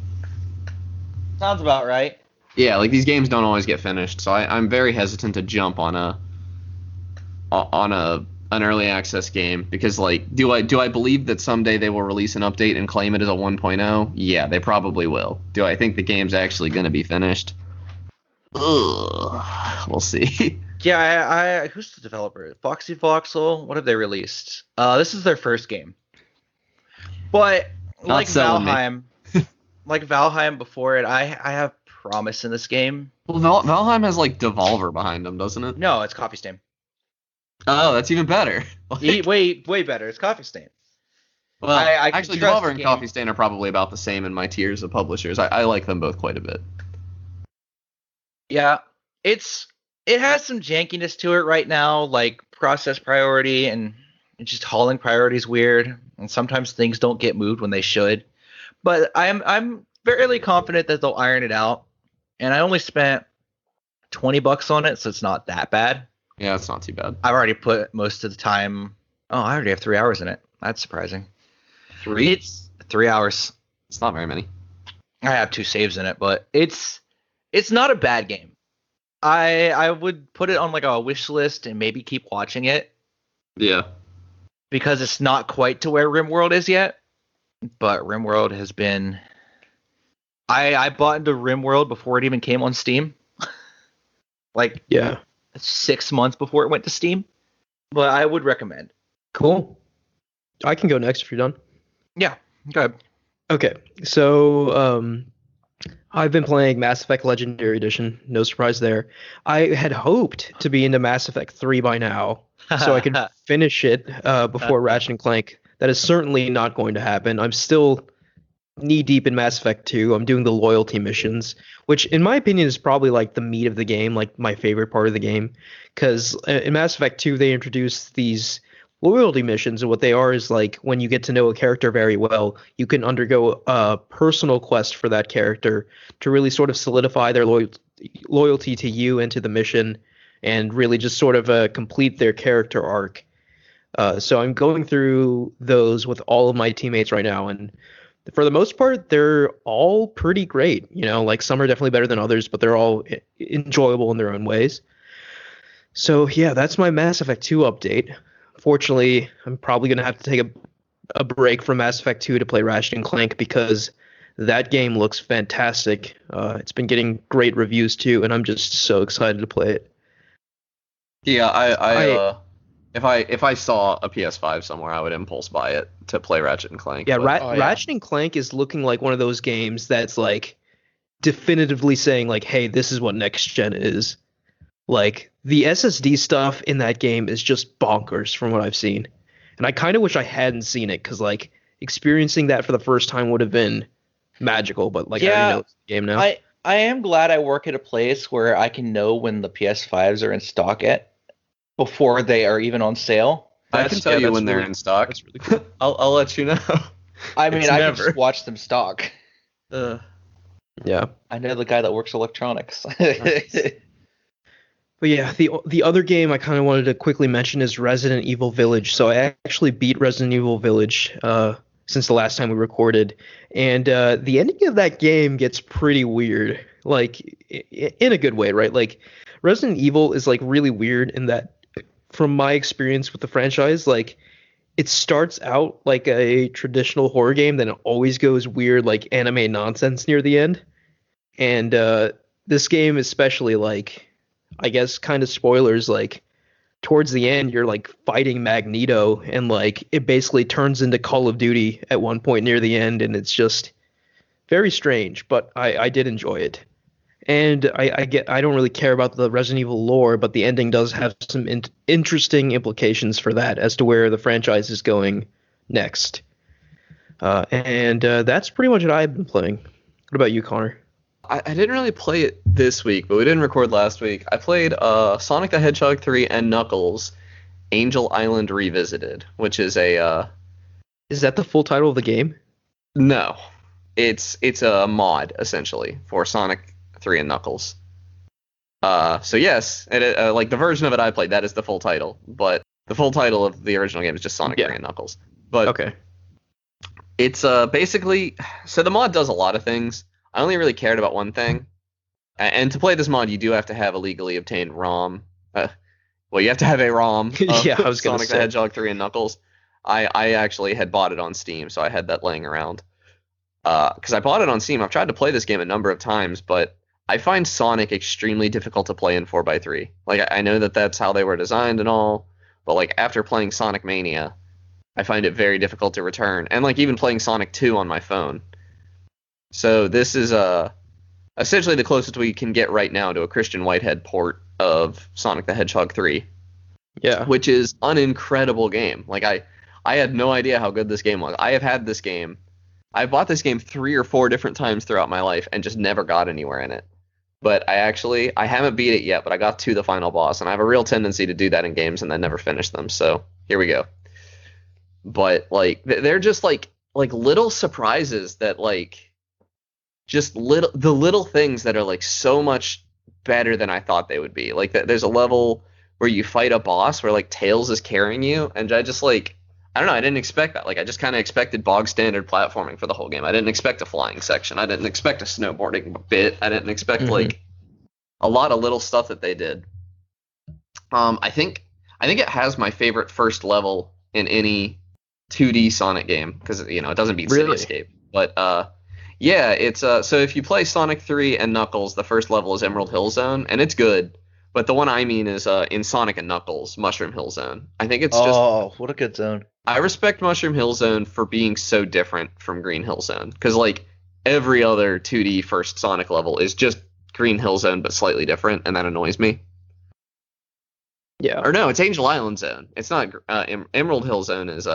Sounds about right. yeah, like these games don't always get finished, so I'm very hesitant to jump on an early access game because, like, do I believe that someday they will release an update and claim it as a 1.0? Yeah, they probably will. Do I think the game's actually going to be finished? Ugh, we'll see. Yeah, who's the developer? Foxy Voxel? What have they released? This is their first game. But Not like selling me. Valheim, like Valheim before it, I have promise in this game. Well, Valheim has like Devolver behind them, doesn't it? No, it's Coffee Stain. Oh, that's even better. Like, Way better. It's Coffee Stain. well, I can actually, trust Devolver the and game. Coffee Stain are probably about the same in my tiers of publishers. I like them both quite a bit. Yeah, it has some jankiness to it right now, like process priority and just hauling priority is weird, and sometimes things don't get moved when they should. But I'm fairly confident that they'll iron it out, and I only spent $20 on it, so it's not that bad. Yeah, it's not too bad. I've already put most of the time. Oh, I already have 3 hours in it. That's surprising. 3? It's 3 hours. It's not very many. I have 2 saves in it, but it's not a bad game. I would put it on like a wish list and maybe keep watching it Yeah. because it's not quite to where RimWorld is yet. But RimWorld has been. I bought into RimWorld before it even came on Steam. Like Yeah. 6 months before it went to Steam. But I would recommend. Cool. I can go next if you're done. Yeah. Go ahead. Okay, so I've been playing Mass Effect Legendary Edition. No surprise there. I had hoped to be into Mass Effect 3 by now, so I could finish it before Ratchet and Clank. That is certainly not going to happen. I'm still knee deep in Mass Effect 2. I'm doing the loyalty missions, which in my opinion is probably like the meat of the game, like my favorite part of the game. Because in Mass Effect 2, they introduced these loyalty missions, and what they are is like when you get to know a character very well, you can undergo a personal quest for that character to really sort of solidify their loyalty to you and to the mission, and really just sort of complete their character arc. So I'm going through those with all of my teammates right now, and for the most part, they're all pretty great. You know, like some are definitely better than others, but they're all enjoyable in their own ways. So yeah, that's my Mass Effect 2 update. Fortunately, I'm probably going to have to take a break from Mass Effect 2 to play Ratchet and Clank because that game looks fantastic. It's been getting great reviews too, and I'm just so excited to play it. Yeah, if I saw a PS5 somewhere, I would impulse buy it to play Ratchet and Clank. Yeah, but- Ratchet and Clank is looking like one of those games that's like definitively saying like, hey, this is what next gen is. Like the SSD stuff in that game is just bonkers from what I've seen. And I kind of wish I hadn't seen it because like experiencing that for the first time would have been magical, but like I Yeah, already know it's the game now. I am glad I work at a place where I can know when the PS5s are in stock at before they are even on sale. I can tell you when they're in stock. That's really cool. I'll let you know. I mean, It's I never. can just watch them stock. Yeah. I know the guy that works electronics. But yeah, the other game I kind of wanted to quickly mention is Resident Evil Village. So I actually beat Resident Evil Village since the last time we recorded, and the ending of that game gets pretty weird, like in a good way, right? Like Resident Evil is like really weird in that, from my experience with the franchise, like it starts out like a traditional horror game, then it always goes weird, like anime nonsense near the end, and this game especially, like, I guess kind of spoilers, like towards the end you're like fighting Magneto, and like it basically turns into Call of Duty at one point near the end, and it's just very strange, but I did enjoy it. And I don't really care about the Resident Evil lore, but the ending does have some interesting implications for that as to where the franchise is going next. And that's pretty much what I've been playing. What about you, Connor? I didn't really play it this week, but we didn't record last week. I played Sonic the Hedgehog 3 and Knuckles Angel Island Revisited, which is a Is that the full title of the game? no. It's a mod essentially for Sonic 3 and Knuckles. So yes, like the version of it I played, that is the full title. But The full title of the original game is just Sonic 3 and Knuckles. But Okay. it's basically, so the mod does a lot of things. I only really cared about one thing. And to play this mod, you do have to have a legally obtained ROM. Well, you have to have a ROM of Yeah, I was gonna Sonic the say. Hedgehog 3 and Knuckles. I actually had bought it on Steam, so I had that laying around. Because I bought it on Steam. I've tried to play this game a number of times, but I find Sonic extremely difficult to play in 4x3. Like, I know that that's how they were designed and all, but like after playing Sonic Mania, I find it very difficult to return. And like even playing Sonic 2 on my phone. So this is essentially the closest we can get right now to a Christian Whitehead port of Sonic the Hedgehog 3, Yeah. which is an incredible game. Like I had no idea how good this game was. I have had this game. I bought this game 3 or 4 different times throughout my life and just never got anywhere in it. But I haven't beat it yet, but I got to the final boss, and I have a real tendency to do that in games and then never finish them. So here we go. But like they're just like little surprises that like just the little things that are like so much better than I thought they would be. Like there's a level where you fight a boss where like Tails is carrying you, and I just like I don't know, I didn't expect that. Like I just kind of expected bog standard platforming for the whole game. I didn't expect a flying section. I didn't expect a snowboarding bit. I didn't expect like a lot of little stuff that they did. I think it has my favorite first level in any 2D Sonic game because it doesn't beat Really? Cityscape. But yeah, it's so if you play Sonic 3 and Knuckles, the first level is Emerald Hill Zone, and it's good. But the one I mean is in Sonic and Knuckles, Mushroom Hill Zone. I think it's just Oh, what a good zone. I respect Mushroom Hill Zone for being so different from Green Hill Zone because like every other 2D first Sonic level is just Green Hill Zone but slightly different, and that annoys me. Yeah. Or no, it's Angel Island Zone. It's not Emerald Hill Zone is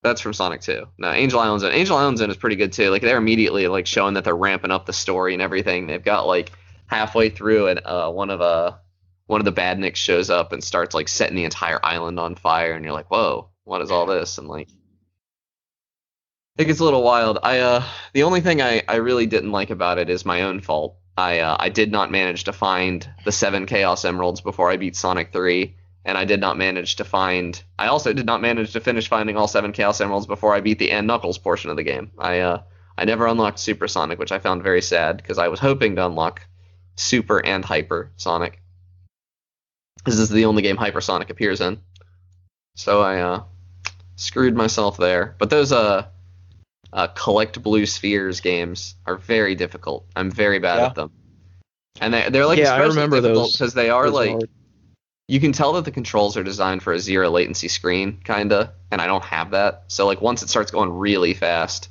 that's from Sonic 2. No, Angel Island Zone. Angel Island Zone is pretty good too. Like they're immediately like showing that they're ramping up the story and everything. They've got like halfway through and one of the badniks shows up and starts like setting the entire island on fire, and you're like, whoa, what is all this? And like it gets a little wild. The only thing I really didn't like about it is my own fault. I did not manage to find the 7 Chaos Emeralds before I beat Sonic 3, and I also did not manage to finish finding all 7 Chaos Emeralds before I beat the and Knuckles portion of the game. I never unlocked Super Sonic, which I found very sad because I was hoping to unlock Super and Hyper Sonic. This is the only game Hyper Sonic appears in. So I screwed myself there. But those collect blue spheres games are very difficult. I'm very bad at them. And they're like Yeah, I especially remember difficult those. because they are Those are like hard. you can tell that the controls are designed for a zero latency screen, kinda, and I don't have that. So like once it starts going really fast,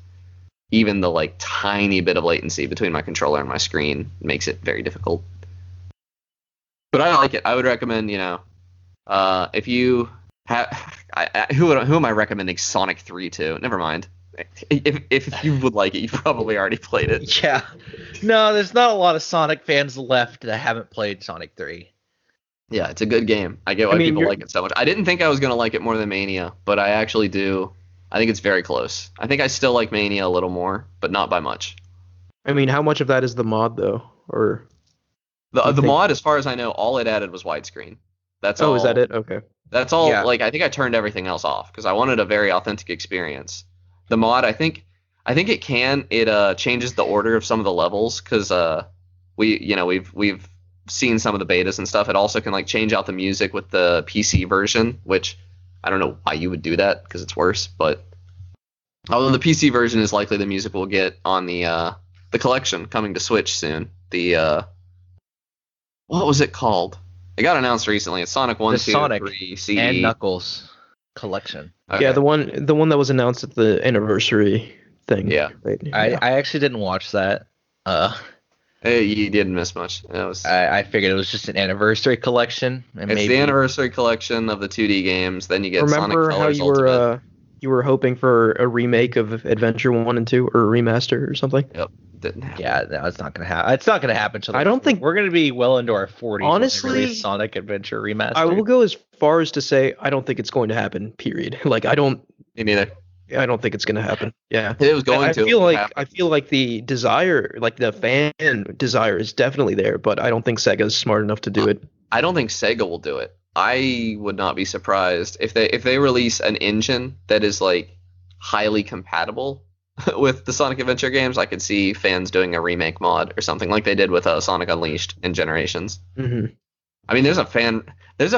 even the like tiny bit of latency between my controller and my screen makes it very difficult. But I like it. I would recommend, if you have, who am I recommending Sonic 3 to? Never mind. If you would like it, you've probably already played it. Yeah. No, there's not a lot of Sonic fans left that haven't played Sonic 3. Yeah, it's a good game. I get why people you're- like it so much. I didn't think I was going to like it more than Mania, but I actually do. I think it's very close. I think I still like Mania a little more, but not by much. I mean, how much of that is the mod though? Or The think- mod, as far as I know, all it added was widescreen. That's all. is that it? Okay. That's all. Yeah. Like I think I turned everything else off because I wanted a very authentic experience. The mod, I think it changes the order of some of the levels because we've seen some of the betas and stuff. It also can like change out the music with the PC version, which I don't know why you would do that because it's worse. But although the PC version is likely the music we'll get on the collection coming to Switch soon. The what was it called? It got announced recently. It's Sonic 1, The 2, Sonic 3, CD. And Knuckles collection. Okay. Yeah, the one that was announced at the anniversary thing. Yeah. Right? I actually didn't watch that. You didn't miss much. It was. I figured it was just an anniversary collection, and It's maybe the anniversary collection of the 2D games. Then you get Remember Sonic how Colors you Ultimate. were hoping for a remake of Adventure 1 and 2 or a remaster or something? Didn't happen. Yeah, no, it's not gonna happen. It's not gonna happen. Till I don't think- we're gonna be well into our 40s. Honestly, when they release Sonic Adventure Remastered. I will go as far as to say I don't think it's going to happen. Period. Like I don't Me neither. think it's going to happen. Yeah. It was going I to. feel It like happened. I feel like the desire, like the fan desire, is definitely there, but I don't think Sega's smart enough to do it. I don't think Sega will do it. I would not be surprised if they release an engine that is like highly compatible with the Sonic Adventure games. I could see fans doing a remake mod or something like they did with Sonic Unleashed in Generations. Hmm. I mean, there's a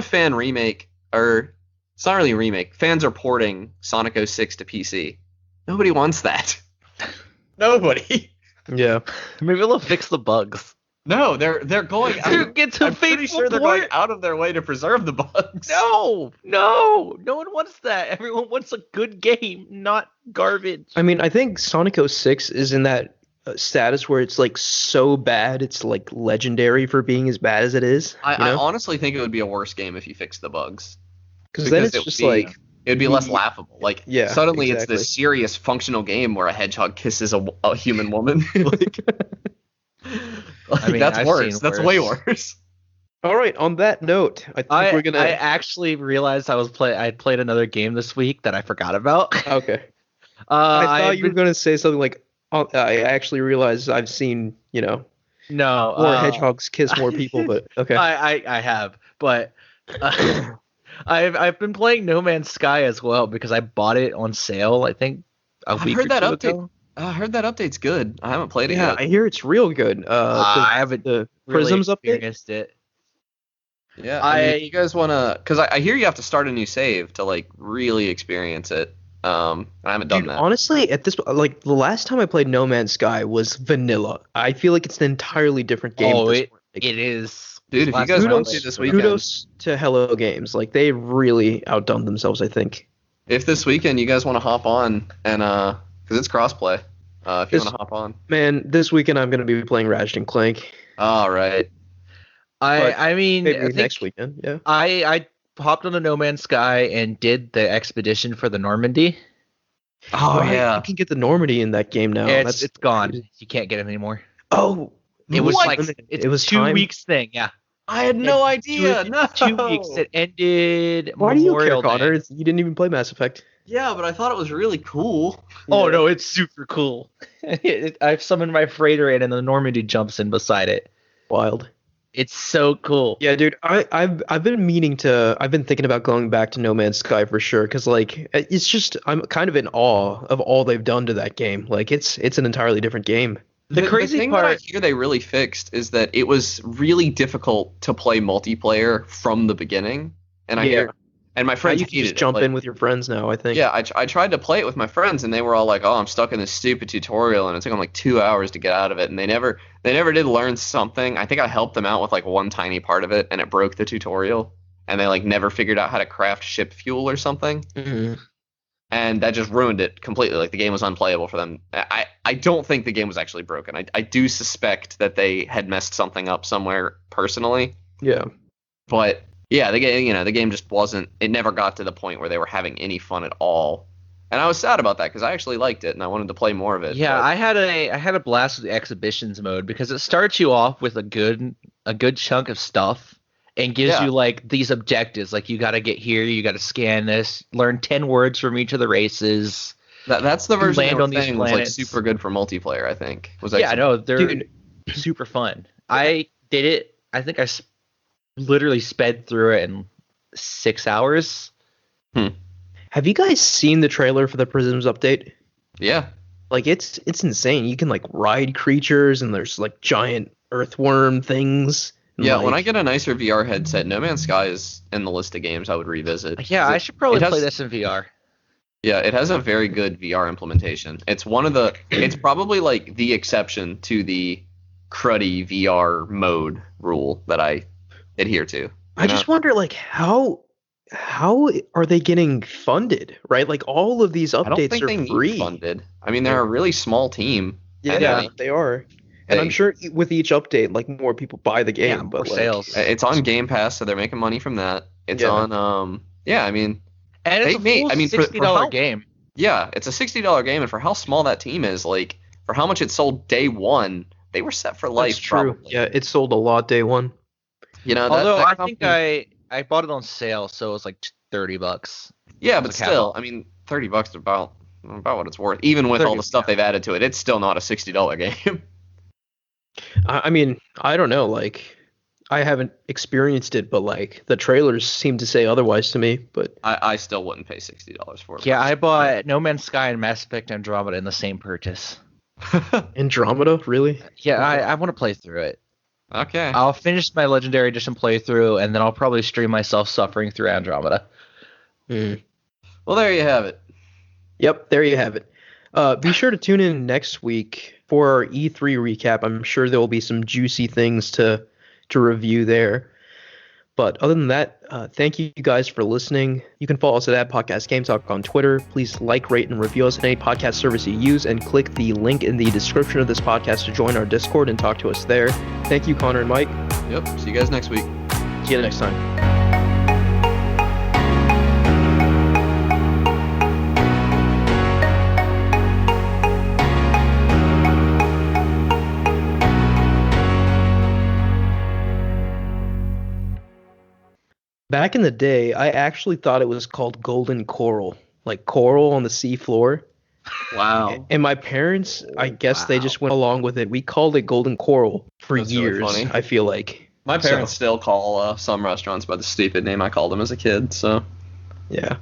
fan remake, or it's not really a remake. Fans are porting Sonic 06 to PC. Nobody wants that. Nobody. Yeah. Maybe they'll fix the bugs. No, they're going. To get to I'm pretty faithful sure they're going port? out of their way to preserve the bugs. No one wants that. Everyone wants a good game, not garbage. I mean, I think Sonic 06 is in that status where it's like so bad, it's like legendary for being as bad as it is. I honestly think it would be a worse game if you fixed the bugs. Because then it it's would just be- like, It would be less laughable. Like, Yeah, suddenly exactly. it's this serious functional game where a hedgehog kisses a human woman. Like, mean, that's I've worse. seen That's worse. way worse. all right. On that note, I think we're gonna. I actually realized I played another game this week that I forgot about. Okay. I thought I've you were been- gonna say something like, I actually realized I've seen, no more hedgehogs kiss more people, but okay. I have, but I've been playing No Man's Sky as well because I bought it on sale. I think I've week heard or that two update. ago. I heard that update's good. I haven't played it Yeah, yet. I hear it's real good. I haven't The really Prisms update. experienced it. Yeah, I mean, I- if you guys wanna, because I hear you have to start a new save to like really experience it. I haven't done Dude, that. honestly, at this like the last time I played No Man's Sky was vanilla. I feel like it's an entirely different game. Oh, at this it point. Like, it is. Dude, if you Last guys time I want played to this it, weekend, kudos to Hello Games. Like they really outdone themselves, I think. if this weekend you guys want to hop on and because it's crossplay, if you This- want to hop on. Man, this weekend I'm gonna be playing Ratchet and Clank. All right. But I mean, Maybe I think next weekend. Yeah. I hopped on the No Man's Sky and did the expedition for the Normandy. Oh Right, yeah. You can get the Normandy in that game now. It's gone. You can't get it anymore. Oh, It was What? like it's It was 2 time? weeks thing. Yeah, I had no It's idea. No. 2 weeks. It ended. why do you care, Memorial Day. Connor? You didn't even play Mass Effect. Yeah, but I thought it was really cool. Oh Yeah. no, it's super cool. I've summoned my freighter in, and the Normandy jumps in beside it. Wild. It's so cool. Yeah, dude. I've been meaning to. I've been thinking about going back to No Man's Sky for sure. Because like it's just I'm kind of in awe of all they've done to that game. Like it's an entirely different game. The crazy thing that I part- hear they really fixed is that it was really difficult to play multiplayer from the beginning, and I Yeah. hear, and my friends You can hated just it. jump Like, in with your friends now. I think. Yeah, I tried to play it with my friends, and they were all like, "Oh, I'm stuck in this stupid tutorial," and it took them like 2 hours to get out of it, and they never did learn something. I think I helped them out with like one tiny part of it, and it broke the tutorial, and they like never figured out how to craft ship fuel or something, Mhm. and that just ruined it completely. Like the game was unplayable for them. I don't think the game was actually broken. I do suspect that they had messed something up somewhere personally, Yeah. but yeah, the game just wasn't. It never got to the point where they were having any fun at all, and I was sad about that because I actually liked it and I wanted to play more of it. Yeah, but- I had a blast with the exhibitions mode because it starts you off with a good chunk of stuff and gives Yeah. you like these objectives. Like you got to get here, you got to scan this, learn 10 words from each of the races. that's the version land they were on these saying was like planets. super good for multiplayer. I think was Yeah, actually- no, they're Dude. super fun. I did it. I think I literally sped through it in 6 hours. Have you guys seen the trailer for the Prisms update? Yeah, Like it's insane. You can like ride creatures and there's like giant earthworm things. and, yeah. When I like- get a nicer VR headset, No Man's Sky is in the list of games I would revisit. Yeah, I should probably it has- play this in VR. Yeah, it has a very good VR implementation. It's probably like the exception to the cruddy VR mode rule that I adhere to. I just wonder like how are they getting funded, right? Like all of these I don't updates think they are free. need funded. I mean, they're a really small team. and Yeah, they- they are. And I'm they- sure with each update, like more people buy the game. Yeah, but more like, sales. It's on Game Pass, so they're making money from that. It's Yeah. on yeah, I mean, And it's They a made- full I mean, for $60 how- game. yeah, it's a $60 game, and for how small that team is, like for how much it sold day one, they were set for life. That's true. Probably. Yeah, it sold a lot day one. You know, Although that I think company- I bought it on sale, so it was like $30. yeah, as but a still, catalog. I mean, $30 is about what it's worth. Even with all 30, the stuff they've added to it, it's still not a $60 game. I mean, I don't know. Like, I haven't experienced it, but like the trailers seem to say otherwise to me. But I still wouldn't pay $60 for it. Yeah, I bought No Man's Sky and Mass Effect Andromeda in the same purchase. Andromeda, really? Yeah, I want to play through it. Okay. I'll finish my Legendary Edition playthrough, and then I'll probably stream myself suffering through Andromeda. Mm. Well, there you have it. Yep, there you have it. Be sure to tune in next week for our E3 recap. I'm sure there will be some juicy things to review there. But other than that, thank you guys for listening. You can follow us at Podcast Game Talk on Twitter. Please like, rate, and review us in any podcast service you use, and click the link in the description of this podcast to join our Discord and talk to us there. Thank you, Connor and Mike. Yep. See you guys next week. See you next time. Back in the day, I actually thought it was called golden coral, like coral on the sea floor. Wow. And my parents, I guess they just went along with it. We called it golden coral for That's really years, funny. I feel like. My parents still call some restaurants by the stupid name I called them as a kid, so. Yeah.